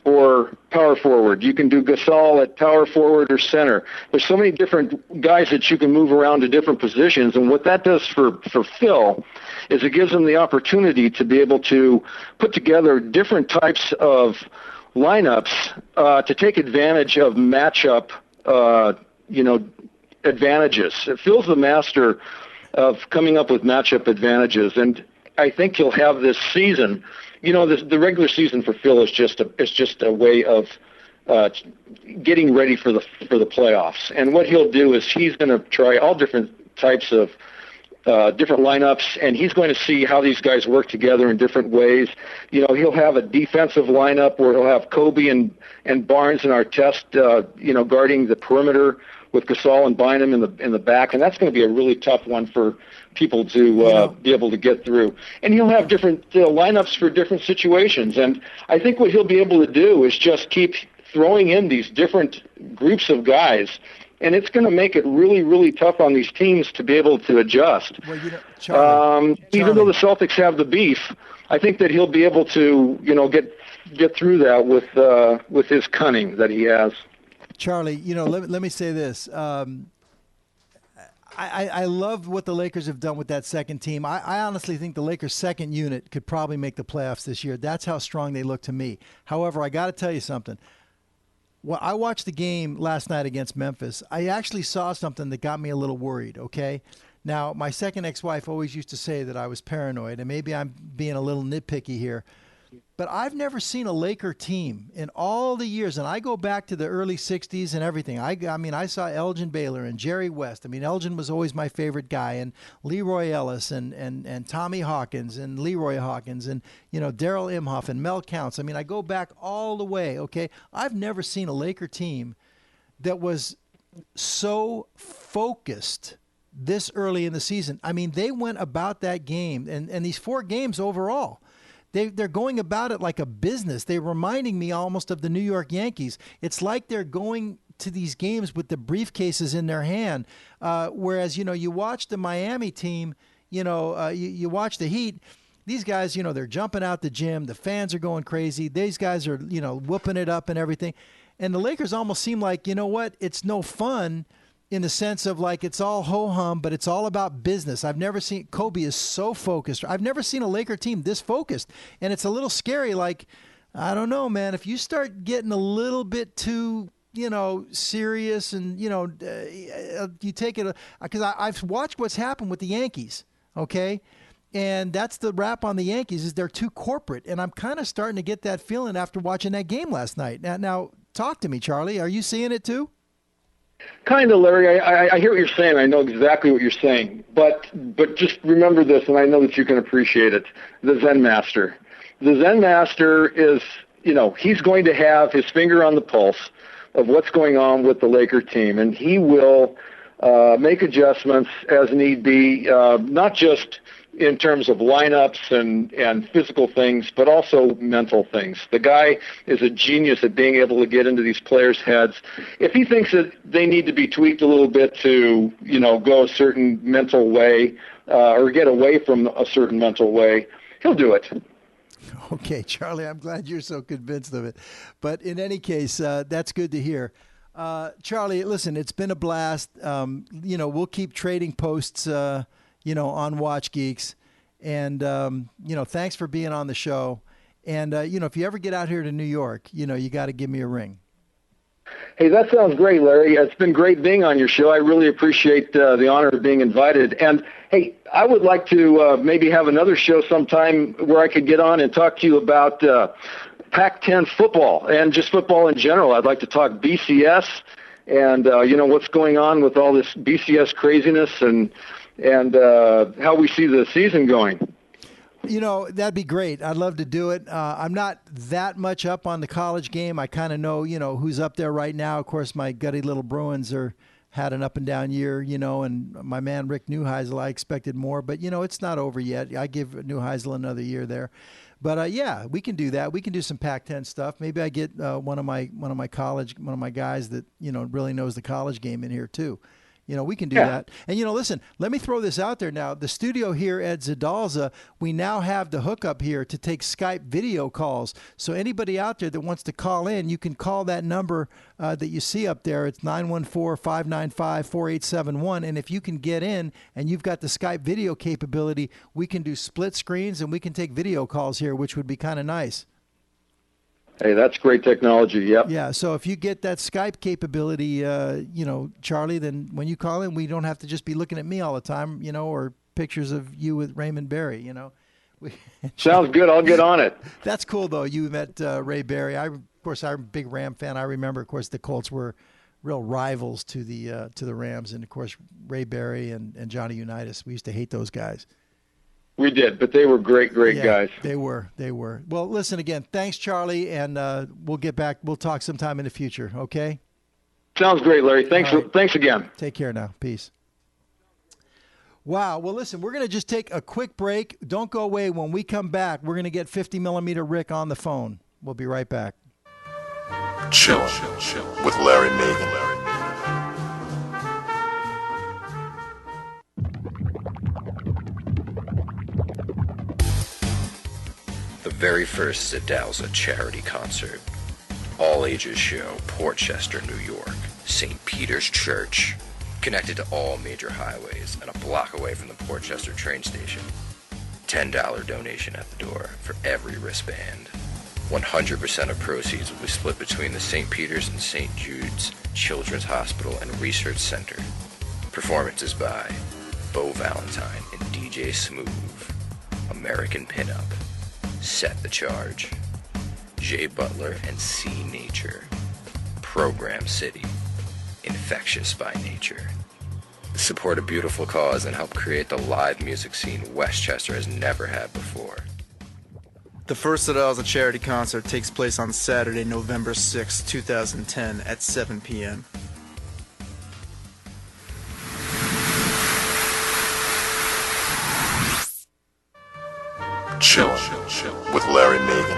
or power forward. You can do Gasol at power forward or center. There's so many different guys that you can move around to different positions, and what that does for Phil is it gives him the opportunity to be able to put together different types of lineups to take advantage of matchup, advantages. Phil's the master of coming up with matchup advantages, and I think he'll have this season. The regular season for Phil is just a way of getting ready for the playoffs. And what he'll do is he's going to try all different types of different lineups, and he's going to see how these guys work together in different ways. He'll have a defensive lineup where he'll have Kobe and Barnes and Artest, guarding the perimeter with Gasol and Bynum in the back, and that's going to be a really tough one for people to be able to get through. And he'll have different lineups for different situations, and I think what he'll be able to do is just keep throwing in these different groups of guys, and it's going to make it really, really tough on these teams to be able to adjust. Well, Charlie, even though the Celtics have the beef, I think that he'll be able to, get through that with his cunning that he has. Charlie, let me say this. I love what the Lakers have done with that second team. I honestly think the Lakers' second unit could probably make the playoffs this year. That's how strong they look to me. However, I got to tell you something. Well, I watched the game last night against Memphis. I actually saw something that got me a little worried, okay? Now, my second ex-wife always used to say that I was paranoid, and maybe I'm being a little nitpicky here. But I've never seen a Laker team in all the years, and I go back to the early 60s and everything. I mean, I saw Elgin Baylor and Jerry West. I mean, Elgin was always my favorite guy, and Leroy Ellis and Tommy Hawkins and Leroy Hawkins and, Darryl Imhoff and Mel Counts. I mean, I go back all the way, okay? I've never seen a Laker team that was so focused this early in the season. I mean, they went about that game, and these 4 games overall, they're going about it like a business. They're reminding me almost of the New York Yankees. It's like they're going to these games with the briefcases in their hand. Whereas, you watch the Miami team, you watch the Heat. These guys, they're jumping out the gym. The fans are going crazy. These guys are, whooping it up and everything. And the Lakers almost seem like, it's no fun in the sense of like it's all ho-hum, but it's all about business. I've never seen – Kobe is so focused. I've never seen a Laker team this focused. And it's a little scary. Like, I don't know, man. If you start getting a little bit too, serious and, you take it – because I've watched what's happened with the Yankees, okay? And that's the rap on the Yankees is they're too corporate. And I'm kind of starting to get that feeling after watching that game last night. Now talk to me, Charlie. Are you seeing it too? Kind of, Larry. I hear what you're saying. I know exactly what you're saying. But just remember this, and I know that you can appreciate it. The Zen Master. The Zen Master is, he's going to have his finger on the pulse of what's going on with the Laker team, and he will make adjustments as need be, not just in terms of lineups and physical things, but also mental things. The guy is a genius at being able to get into these players' heads. If he thinks that they need to be tweaked a little bit to, go a certain mental way or get away from a certain mental way, he'll do it. Okay, Charlie, I'm glad you're so convinced of it. But in any case, that's good to hear. Charlie, listen, it's been a blast. We'll keep trading posts, on Watch Geeks. And, thanks for being on the show. And, if you ever get out here to New York, you got to give me a ring. Hey, that sounds great, Larry. It's been great being on your show. I really appreciate the honor of being invited. And, hey, I would like to maybe have another show sometime where I could get on and talk to you about Pac-10 football and just football in general. I'd like to talk BCS and, what's going on with all this BCS craziness and how we see the season going. That'd be great. I'd love to do it. I'm not that much up on the college game. I kind of know, who's up there right now. Of course, my gutty little Bruins had an up and down year, and my man Rick Neuheisel, I expected more, but it's not over yet. I give Neuheisel another year there. But yeah, we can do that. We can do some Pac-10 stuff. Maybe I get one of my guys that really knows the college game in here too. We can do that. And, listen, let me throw this out there now. The studio here at Zidalza, we now have the hookup here to take Skype video calls. So anybody out there that wants to call in, you can call that number that you see up there. It's 914-595-4871. And if you can get in and you've got the Skype video capability, we can do split screens and we can take video calls here, which would be kind of nice. Hey, that's great technology, yep. Yeah, so if you get that Skype capability, Charlie, then when you call in, we don't have to just be looking at me all the time, or pictures of you with Raymond Berry, Sounds good. I'll get on it. That's cool, though. You met Ray Berry. I'm a big Ram fan. I remember, of course, the Colts were real rivals to the Rams. And, of course, Ray Berry and Johnny Unitas. We used to hate those guys. We did, but they were great guys. They were. Well, listen again. Thanks, Charlie, and we'll get back. We'll talk sometime in the future. Okay. Sounds great, Larry. Thanks. Right. Thanks again. Take care now. Peace. Wow. Well, listen, we're going to just take a quick break. Don't go away. When we come back, we're going to get 50mm Rick on the phone. We'll be right back. Chill with Larry Megan. The very first Zidalza charity concert. All ages show, Portchester, New York. St. Peter's Church. Connected to all major highways and a block away from the Portchester train station. $10 donation at the door for every wristband. 100% of proceeds will be split between the St. Peter's and St. Jude's Children's Hospital and Research Center. Performances by Bo Valentine and DJ Smooth. American Pinup. Set the Charge. Jay Butler and C Nature. Program City. Infectious by Nature. Support a beautiful cause and help create the live music scene Westchester has never had before. The first Zidalza charity concert takes place on Saturday, November 6, 2010 at 7 p.m. Chill with Larry Megan.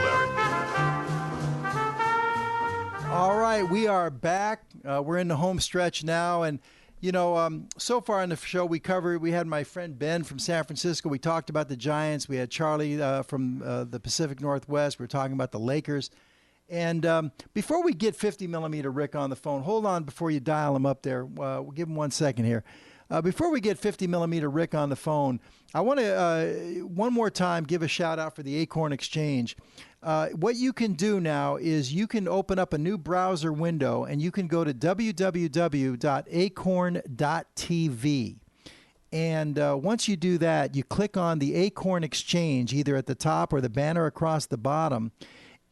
All right, we are back. We're in the home stretch now, and so far in the show we had my friend Ben from San Francisco. We talked about the Giants. We had Charlie from the Pacific Northwest. We were talking about the Lakers. And before we get 50mm Rick on the phone, hold on before you dial him up there. We'll give him 1 second here. Before we get 50mm Rick on the phone, I want to one more time give a shout out for the Acorn Exchange. What you can do now is you can open up a new browser window and you can go to www.acorn.tv. And once you do that, you click on the Acorn Exchange, either at the top or the banner across the bottom,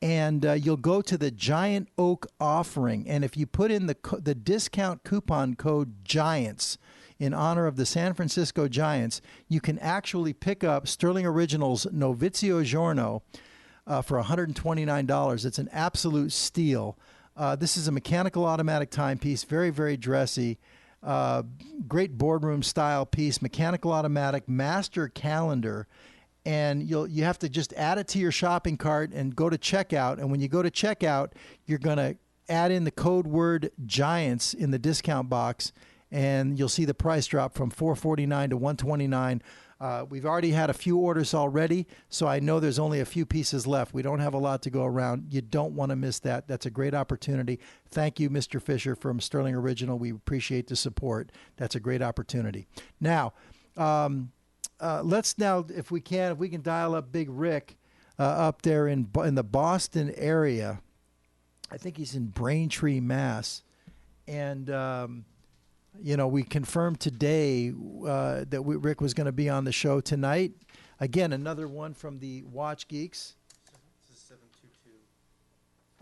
and you'll go to the Giant Oak offering. And if you put in the discount coupon code GIANTS, in honor of the San Francisco Giants, you can actually pick up Sterling Originals Novizio Giorno for $129. It's an absolute steal. This is a mechanical automatic timepiece, very, very dressy. Great boardroom style piece, mechanical automatic, master calendar. And you have to just add it to your shopping cart and go to checkout. And when you go to checkout, you're going to add in the code word Giants in the discount box, and you'll see the price drop from $449 to $129. We've already had a few orders already, so I know there's only a few pieces left. We don't have a lot to go around. You don't want to miss that. That's a great opportunity. Thank you, Mr. Fisher from Sterling Original. We appreciate the support. That's a great opportunity. Now, let's now, if we can dial up Big Rick up there in the Boston area. I think he's in Braintree, Mass. And, we confirmed today that Rick was going to be on the show tonight. Again, another one from the Watch Geeks. This is 722.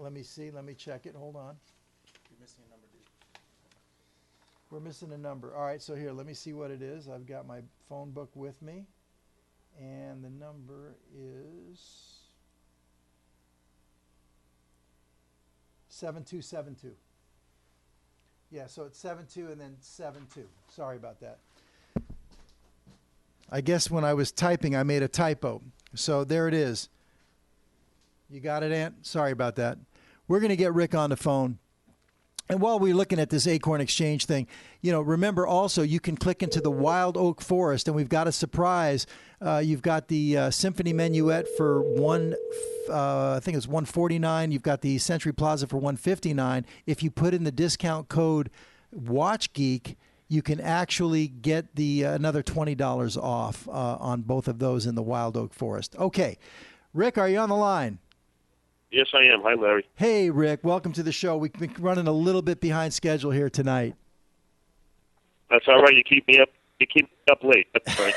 Let me see. Let me check it. Hold on. You're missing a number, dude. We're missing a number. All right, so here, let me see what it is. I've got my phone book with me. And the number is 7272. Yeah, so it's 72 and then 72. Sorry about that. I guess when I was typing, I made a typo. So there it is. You got it, Ant? Sorry about that. We're going to get Rick on the phone. And while we're looking at this Acorn Exchange thing, remember also you can click into the Wild Oak Forest, and we've got a surprise. You've got the Symphony Menuet for I think it's $149. You've got the Century Plaza for $159. If you put in the discount code WatchGeek, you can actually get the another $20 off on both of those in the Wild Oak Forest. Okay, Rick, are you on the line? Yes, I am. Hi, Larry. Hey, Rick. Welcome to the show. We've been running a little bit behind schedule here tonight. That's all right. You keep me up. You keep me up late. That's right.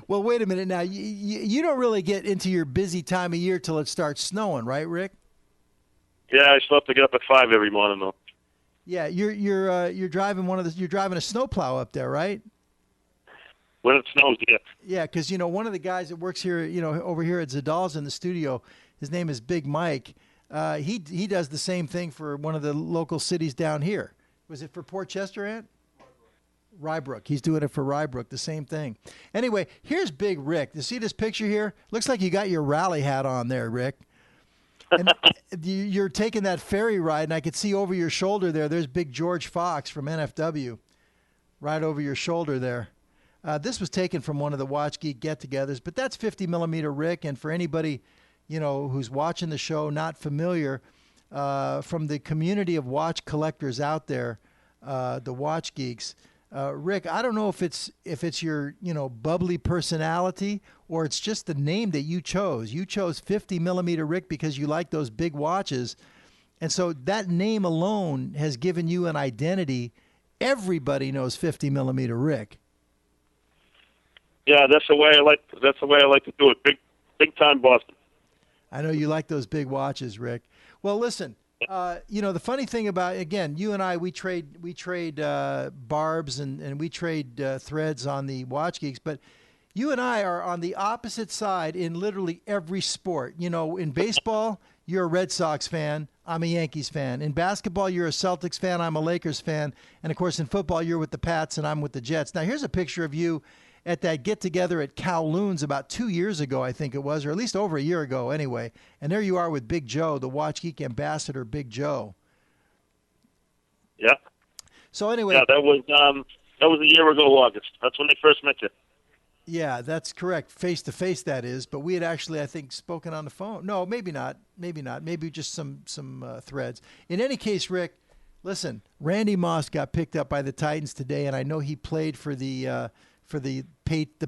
Well, wait a minute now. You don't really get into your busy time of year till it starts snowing, right, Rick? Yeah, I still have to get up at 5 every morning, though. Yeah, you're driving you're driving a snowplow up there, right? When it snows, yeah. Yeah, because one of the guys that works here, over here at Zadal's in the studio, his name is Big Mike. He does the same thing for one of the local cities down here. Was it for Port Chester, Ant? Rybrook. He's doing it for Rybrook, the same thing. Anyway, here's Big Rick. You see this picture here? Looks like you got your rally hat on there, Rick. And you're taking that ferry ride, and I could see over your shoulder there. There's Big George Fox from NFW, right over your shoulder there. This was taken from one of the Watch Geek get-togethers, but that's 50 millimeter Rick. And for anybody, who's watching the show, not familiar, from the community of watch collectors out there, the Watch Geeks, Rick, I don't know if it's your bubbly personality or it's just the name that you chose. You chose 50 millimeter Rick because you like those big watches, and so that name alone has given you an identity. Everybody knows 50 millimeter Rick. Yeah, that's the way I like. That's the way I like to do it. Big time Boston. I know you like those big watches, Rick. Well, listen. The funny thing about, again, you and I, we trade barbs and we trade threads on the Watch Geeks, but you and I are on the opposite side in literally every sport. In baseball, you're a Red Sox fan. I'm a Yankees fan. In basketball, you're a Celtics fan. I'm a Lakers fan. And, of course, in football, you're with the Pats and I'm with the Jets. Now, here's a picture of you at that get-together at Kowloon's about 2 years ago, I think it was, or at least over a year ago anyway. And there you are with Big Joe, the Watch Geek ambassador, Big Joe. Yeah. So anyway. Yeah, that was a year ago, August. That's when they first met you. Yeah, that's correct. Face-to-face, that is. But we had actually, I think, spoken on the phone. No, maybe not. Maybe just some threads. In any case, Rick, listen, Randy Moss got picked up by the Titans today, and I know he played for the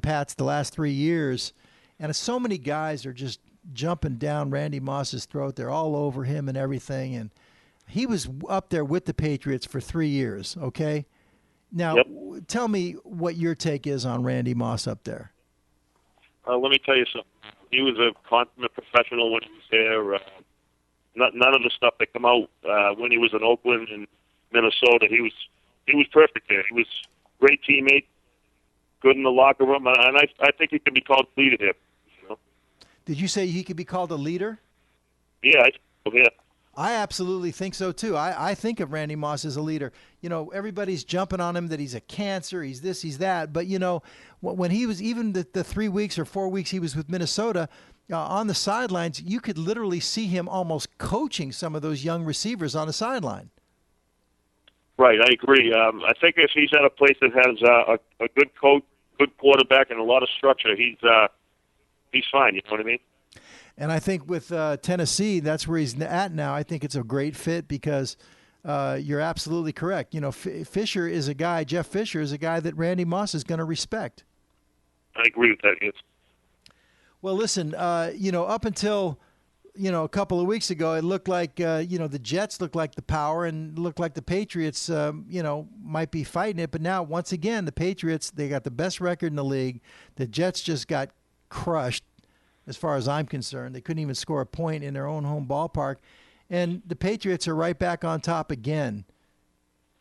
Pats the last 3 years, and so many guys are just jumping down Randy Moss's throat. They're all over him and everything, and he was up there with the Patriots for 3 years, okay? Now, Yep. Tell me what your take is on Randy Moss up there. Let me tell you something. He was a consummate professional when he was there. None of the stuff that come out when he was in Oakland and Minnesota. He was perfect there. He was a great teammate, good in the locker room, and I think he can be called leader here. Did you say he could be called a leader? Yeah, yeah. I absolutely think so too. I think of Randy Moss as a leader. You know, everybody's jumping on him that he's a cancer, he's this, he's that. But you know, when he was even the 3 weeks or 4 weeks he was with Minnesota, on the sidelines, you could literally see him almost coaching some of those young receivers on the sideline. Right, I agree. I think if he's at a place that has a good coach, good quarterback, and a lot of structure, he's fine. You know what I mean? And I think with Tennessee, that's where he's at now. I think it's a great fit because you're absolutely correct. You know, Fisher is a guy, Jeff Fisher is a guy that Randy Moss is going to respect. I agree with that, yes. Well, listen, you know, up until, you know, a couple of weeks ago, it looked like, you know, the Jets looked like the power and looked like the Patriots, you know, might be fighting it. But now, once again, the Patriots, they got the best record in the league. The Jets just got crushed. As far as I'm concerned, they couldn't even score a point in their own home ballpark, and the Patriots are right back on top again.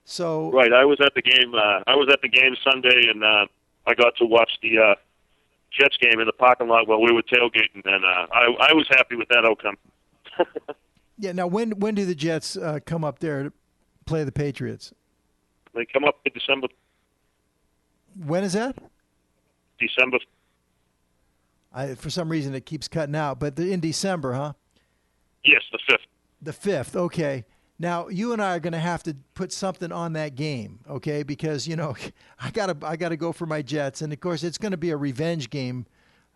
So right, I was at the game. I was at the game Sunday, and I got to watch the Jets game in the parking lot while we were tailgating, and I was happy with that outcome. Yeah. Now, when do the Jets come up there to play the Patriots? They come up in December. When is that? December. For some reason, it keeps cutting out. But in December, huh? Yes, the 5th. The 5th, okay. Now, you and I are going to have to put something on that game, okay? Because, you know, I gotta go for my Jets. And, of course, it's going to be a revenge game,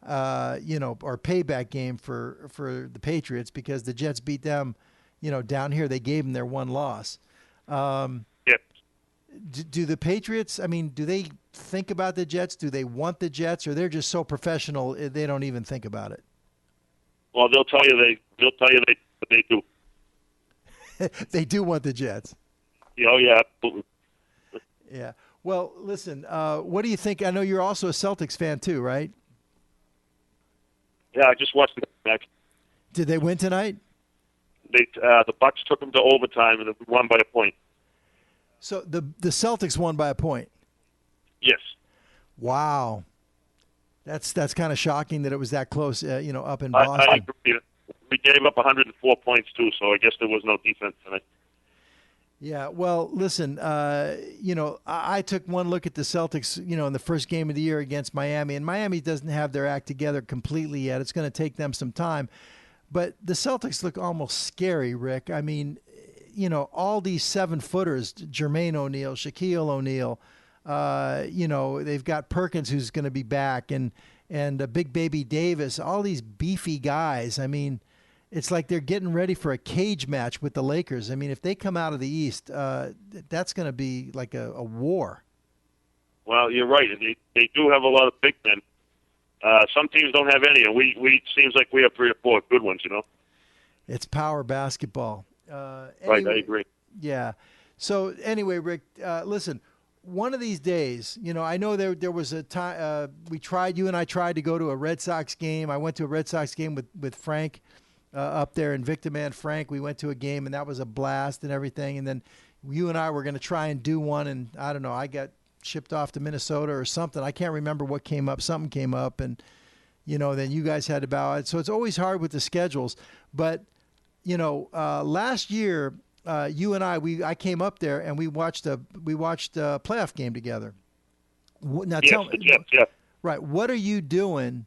you know, or payback game for the Patriots because the Jets beat them, you know, down here. They gave them their one loss. Yep. Do the Patriots, I mean, do they think about the Jets? Do they want the Jets, or they're just so professional they don't even think about it? Well, they'll tell you they do. They do want the Jets. Oh yeah, absolutely. Yeah. Well, listen. What do you think? I know you're also a Celtics fan too, right? Yeah, I just watched the match. Did they win tonight? The Bucks took them to overtime and won by a point. So the Celtics won by a point. Yes. Wow. That's kind of shocking that it was that close, you know, up in Boston. I agree. We gave up 104 points, too, so I guess there was no defense tonight. Yeah, well, listen, you know, I took one look at the Celtics, you know, in the first game of the year against Miami, and Miami doesn't have their act together completely yet. It's going to take them some time. But the Celtics look almost scary, Rick. I mean, you know, all these 7-footers, Jermaine O'Neal, Shaquille O'Neal, you know, they've got Perkins who's going to be back and Big Baby Davis, all these beefy guys. I mean, it's like they're getting ready for a cage match with the Lakers. I mean, if they come out of the East, that's going to be like a war. Well, you're right. They do have a lot of big men. Some teams don't have any, and we seems like we have 3 or 4 good ones, you know. It's power basketball. Anyway, right, I agree. Yeah. So anyway, Rick, listen, one of these days, you know, I know there was a time you and I tried to go to a Red Sox game. I went to a Red Sox game with Frank up there in Victor Man. Frank, we went to a game, and that was a blast and everything. And then you and I were going to try and do one, and I don't know, I got shipped off to Minnesota or something. I can't remember what came up. Something came up, and, you know, then you guys had to bow out. So it's always hard with the schedules. But, you know, last year, you and I came up there and we watched a playoff game together. Now tell me, yeah. Right, what are you doing,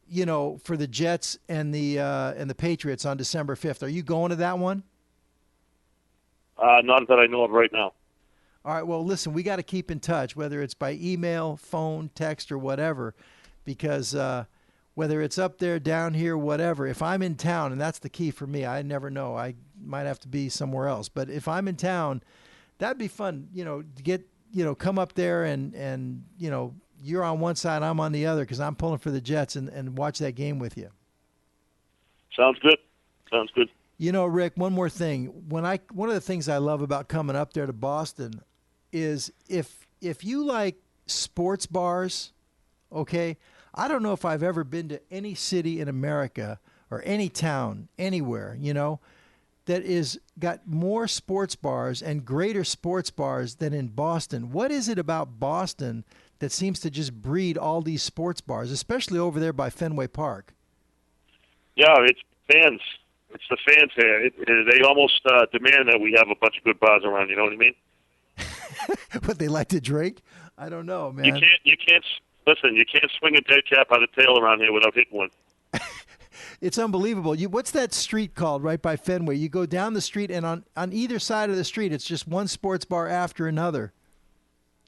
you know, for the Jets and the Patriots on December 5th? Are you going to that one? Not that I know of right now. All right, well, listen, we got to keep in touch, whether it's by email, phone, text, or whatever, because whether it's up there, down here, whatever, if I'm in town, and that's the key for me, I never know. I might have to be somewhere else. But if I'm in town, that'd be fun, you know, to get, you know, come up there and you know, you're on one side, I'm on the other because I'm pulling for the Jets and watch that game with you. Sounds good. Sounds good. You know, Rick, one more thing. One of the things I love about coming up there to Boston is if you like sports bars, okay, I don't know if I've ever been to any city in America or any town anywhere, you know, that is got more sports bars and greater sports bars than in Boston. What is it about Boston that seems to just breed all these sports bars, especially over there by Fenway Park? Yeah, it's fans. It's the fans here. They almost demand that we have a bunch of good bars around. You know what I mean? What they like to drink? I don't know, man. You can't listen. You can't swing a dead cat by the tail around here without hitting one. It's unbelievable. What's that street called right by Fenway? You go down the street, and on either side of the street, it's just one sports bar after another.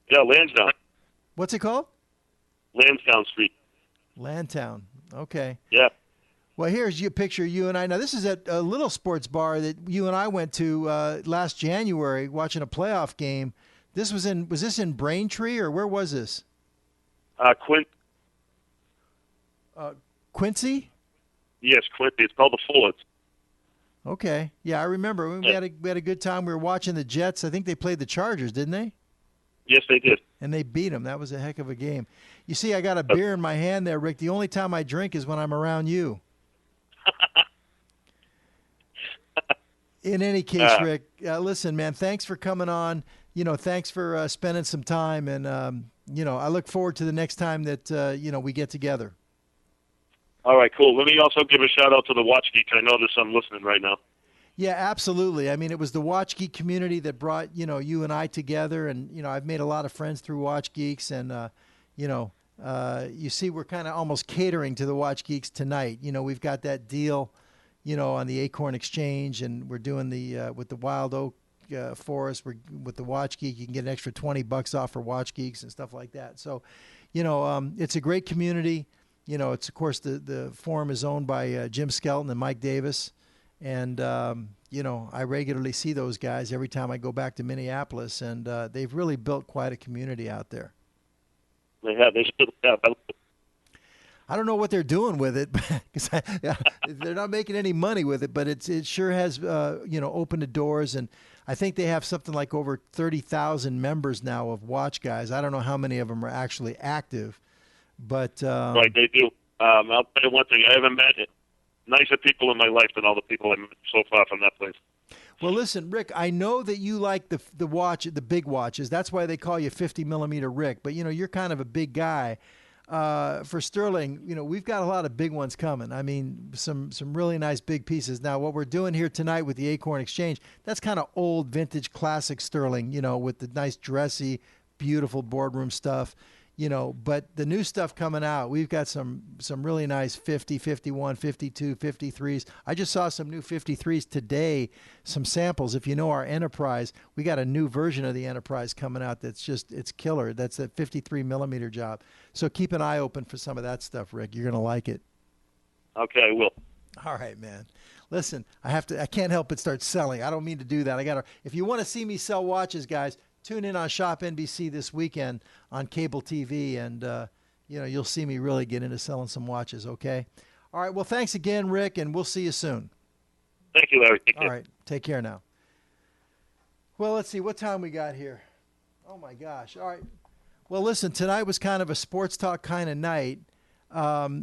Yeah, Lansdowne. What's it called? Lansdowne Street. Landtown. Okay. Yeah. Well, here's a picture of you and I. Now, this is at a little sports bar that you and I went to last January watching a playoff game. Was this in Braintree, or where was this? Quincy? Yes, Quincy. It's called the Fords. Okay. Yeah, I remember. We had a good time. We were watching the Jets. I think they played the Chargers, didn't they? Yes, they did. And they beat them. That was a heck of a game. You see, I got a beer in my hand there, Rick. The only time I drink is when I'm around you. In any case, Rick, listen, man, thanks for coming on. Thanks for spending some time. And, I look forward to the next time that, we get together. All right, cool. Let me also give a shout-out to the Watch Geek. I know there's some listening right now. Yeah, absolutely. I mean, it was the Watch Geek community that brought, you and I together. And, I've made a lot of friends through Watch Geeks. And, you see, we're kind of almost catering to the Watch Geeks tonight. We've got that deal, on the Acorn Exchange, and we're doing the with the Wild Oak Forest. We're with the Watch Geek. You can get an extra $20 off for Watch Geeks and stuff like that. So, it's a great community. It's of course the forum is owned by Jim Skelton and Mike Davis, and I regularly see those guys every time I go back to Minneapolis, and they've really built quite a community out there. They have. They still have. I don't know what they're doing with it, because they're not making any money with it. But it sure has, opened the doors, and I think they have something like over 30,000 members now of Watch Guys. I don't know how many of them are actually active, but right, they do. I'll tell you one thing: I haven't met nicer people in my life than all the people I've met so far from that place. Well, listen, Rick, I know that you like the big watches. That's why they call you 50 millimeter Rick. But you're kind of a big guy. For Sterling, we've got a lot of big ones coming. I mean, some really nice big pieces. Now, what we're doing here tonight with the Acorn Exchange, that's kind of old vintage classic Sterling, with the nice dressy, beautiful boardroom stuff. But the new stuff coming out, we've got some really nice 50, 51, 52, 53s. I just saw some new 53s today, some samples. If you know our Enterprise, we got a new version of the Enterprise coming out it's killer. That's a 53 millimeter job. So keep an eye open for some of that stuff, Rick. You're going to like it. Okay, I will. All right, man. Listen, I can't help but start selling. I don't mean to do that. If you want to see me sell watches, guys, tune in on Shop NBC this weekend on cable TV, and you'll see me really get into selling some watches, okay? All right, well, thanks again, Rick, and we'll see you soon. Thank you, Larry. Take care. All right, take care now. Well, let's see, what time we got here? Oh, my gosh. All right. Well, listen, tonight was kind of a sports talk kind of night,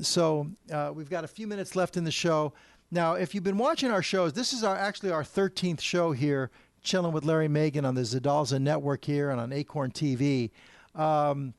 so we've got a few minutes left in the show. Now, if you've been watching our shows, this is actually our 13th show here, Chilling with Larry Megan on the Zadalza Network here and on Acorn TV. For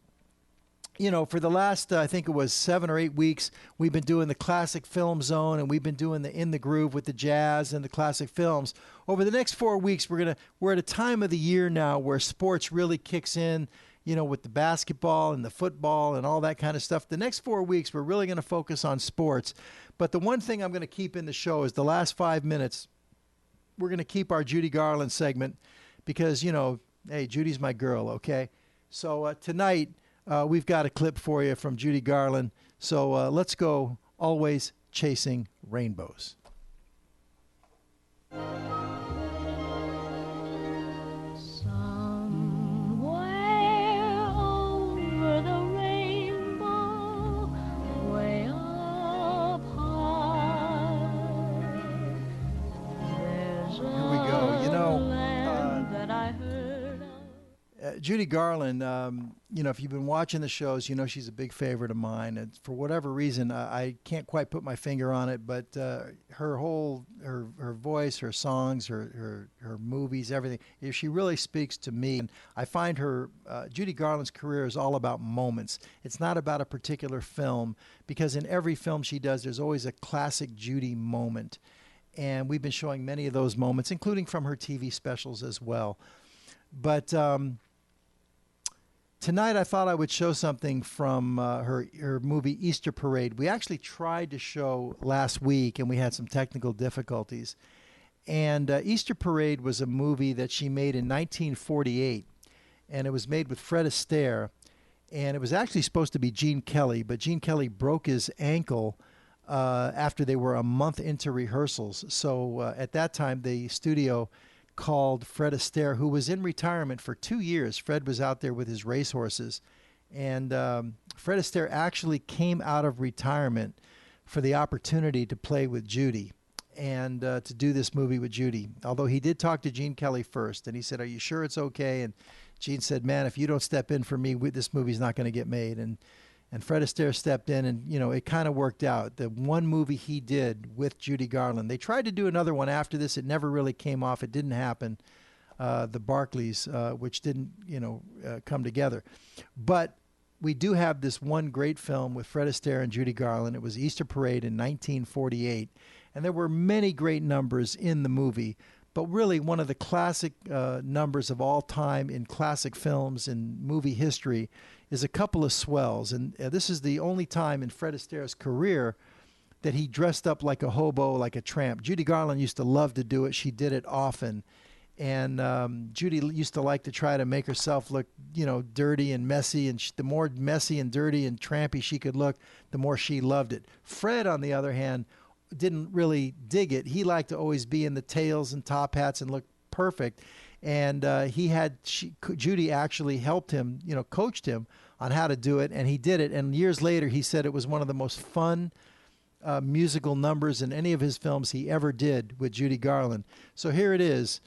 the last, I think it was 7 or 8 weeks, we've been doing the Classic Film Zone, and we've been doing the In the Groove with the jazz and the classic films. Over the next 4 weeks, we're at a time of the year now where sports really kicks in, with the basketball and the football and all that kind of stuff. The next 4 weeks, we're really going to focus on sports. But the one thing I'm going to keep in the show is the last 5 minutes. We're going to keep our Judy Garland segment because, hey, Judy's my girl, okay? So tonight we've got a clip for you from Judy Garland. So let's go Always Chasing Rainbows. Judy Garland, if you've been watching the shows, she's a big favorite of mine. And for whatever reason, I can't quite put my finger on it, but her voice, her songs, her movies, everything, she really speaks to me. And I find Judy Garland's career is all about moments. It's not about a particular film, because in every film she does, there's always a classic Judy moment. and we've been showing many of those moments, including from her TV specials as well. But tonight I thought I would show something from her movie Easter Parade. We actually tried to show last week, and we had some technical difficulties. And Easter Parade was a movie that she made in 1948, and it was made with Fred Astaire. And it was actually supposed to be Gene Kelly, but Gene Kelly broke his ankle after they were a month into rehearsals. So at that time, the studio called Fred Astaire, who was in retirement for 2 years. Fred was out there with his racehorses. And Fred Astaire actually came out of retirement for the opportunity to play with Judy and to do this movie with Judy. Although he did talk to Gene Kelly first, and he said, "Are you sure it's okay?" And Gene said, "Man, if you don't step in for me, this movie's not going to get made." And Fred Astaire stepped in, and it kind of worked out. The one movie he did with Judy Garland, they tried to do another one after this. It never really came off. It didn't happen. The Barkleys, which didn't come together. But we do have this one great film with Fred Astaire and Judy Garland. It was Easter Parade in 1948, and there were many great numbers in the movie. But really, one of the classic numbers of all time in classic films and movie history is A Couple of Swells. And this is the only time in Fred Astaire's career that he dressed up like a hobo, like a tramp. Judy Garland used to love to do it. She did it often. And Judy used to like to try to make herself look, dirty and messy. And the more messy and dirty and trampy she could look, the more she loved it. Fred, on the other hand, didn't really dig it. He liked to always be in the tails and top hats and look perfect. And Judy actually helped him, coached him on how to do it, and he did it. And years later, he said it was one of the most fun musical numbers in any of his films he ever did with Judy Garland. So here it is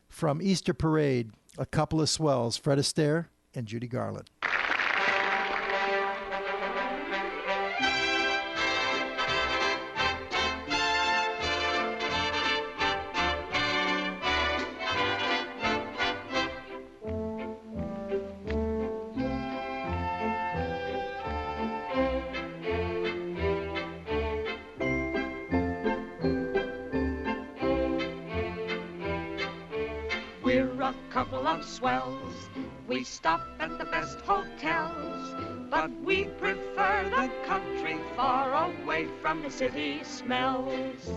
from Easter Parade, A Couple of Swells, Fred Astaire and Judy Garland. Couple of swells, we stop at the best hotels, but we prefer the country far away from the city smells.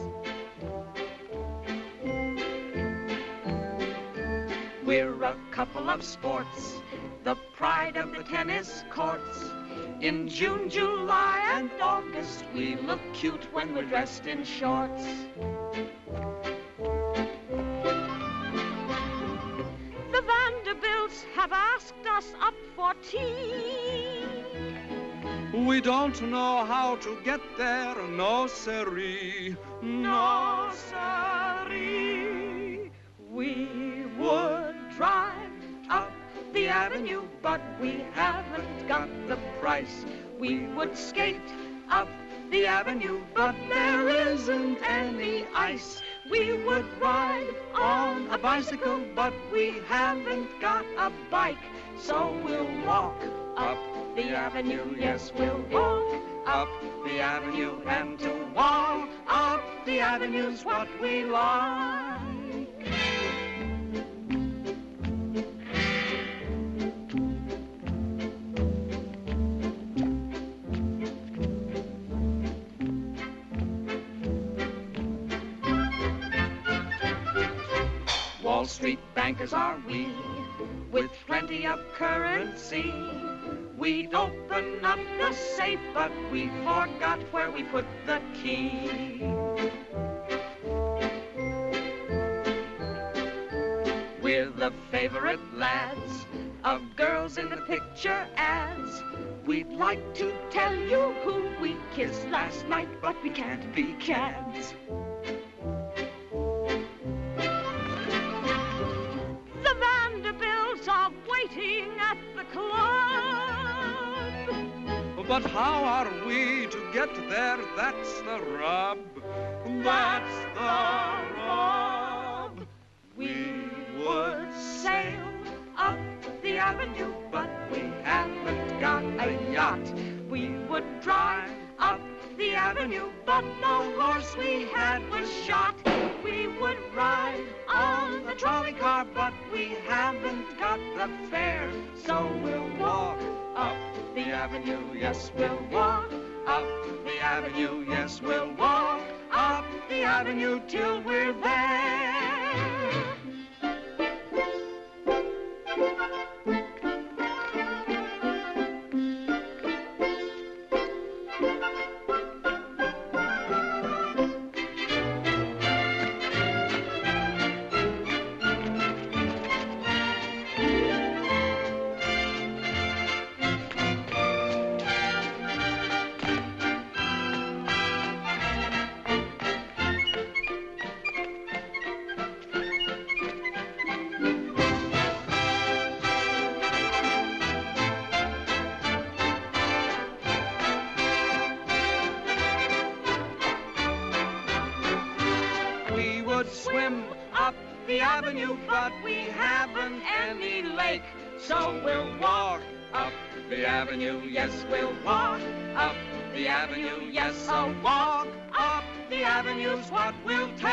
We're a couple of sports, the pride of the tennis courts. In June, July, and August, we look cute when we're dressed in shorts. Have asked us up for tea. We don't know how to get there, no siree. No siree. We would drive up the avenue, but we haven't got the price. We would skate up the avenue, but there isn't any ice. We would ride on a bicycle, but we haven't got a bike. So we'll walk up the avenue, yes, we'll walk up the avenue. And to walk up the avenue's what we like. Wall Street bankers are we, with plenty of currency. We'd open up the safe, but we forgot where we put the key. We're the favorite lads of girls in the picture ads. We'd like to tell you who we kissed last night, but we can't be cads. Are waiting at the club. But how are we to get there? That's the rub. That's the rub. We would sail up the avenue, but we haven't got a yacht. We would drive up the avenue, but the horse we had was shot. we would ride on the trolley car, but we haven't got the fare. So we'll walk up the avenue, yes, we'll walk up the avenue, yes, we'll walk up the avenue till we're there. Swim up the avenue, but we haven't any lake. So we'll walk up the avenue, yes, we'll walk up the avenue, yes, a walk up the avenue's what we'll take.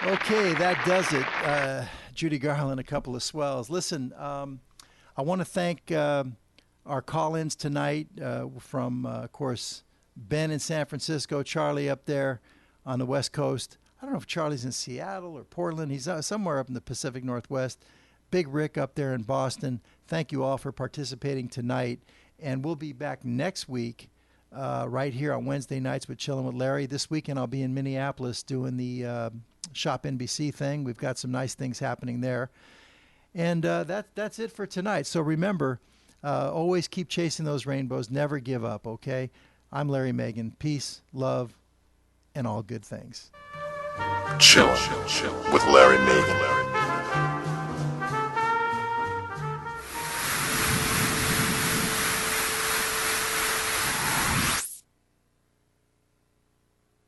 Okay, that does it. Judy, Garland, a couple of swells. Listen, I want to thank our call-ins tonight from, of course, Ben in San Francisco, Charlie up there on the West Coast. I don't know if Charlie's in Seattle or Portland. He's somewhere up in the Pacific Northwest. Big Rick up there in Boston. Thank you all for participating tonight. And we'll be back next week right here on Wednesday nights with Chillin' with Larry. This weekend I'll be in Minneapolis doing the Shop NBC thing. We've got some nice things happening there. And that's it for tonight. So remember, always keep chasing those rainbows. Never give up, okay? I'm Larry Megan. Peace, love, and all good things. Chillin' with Larry Megan.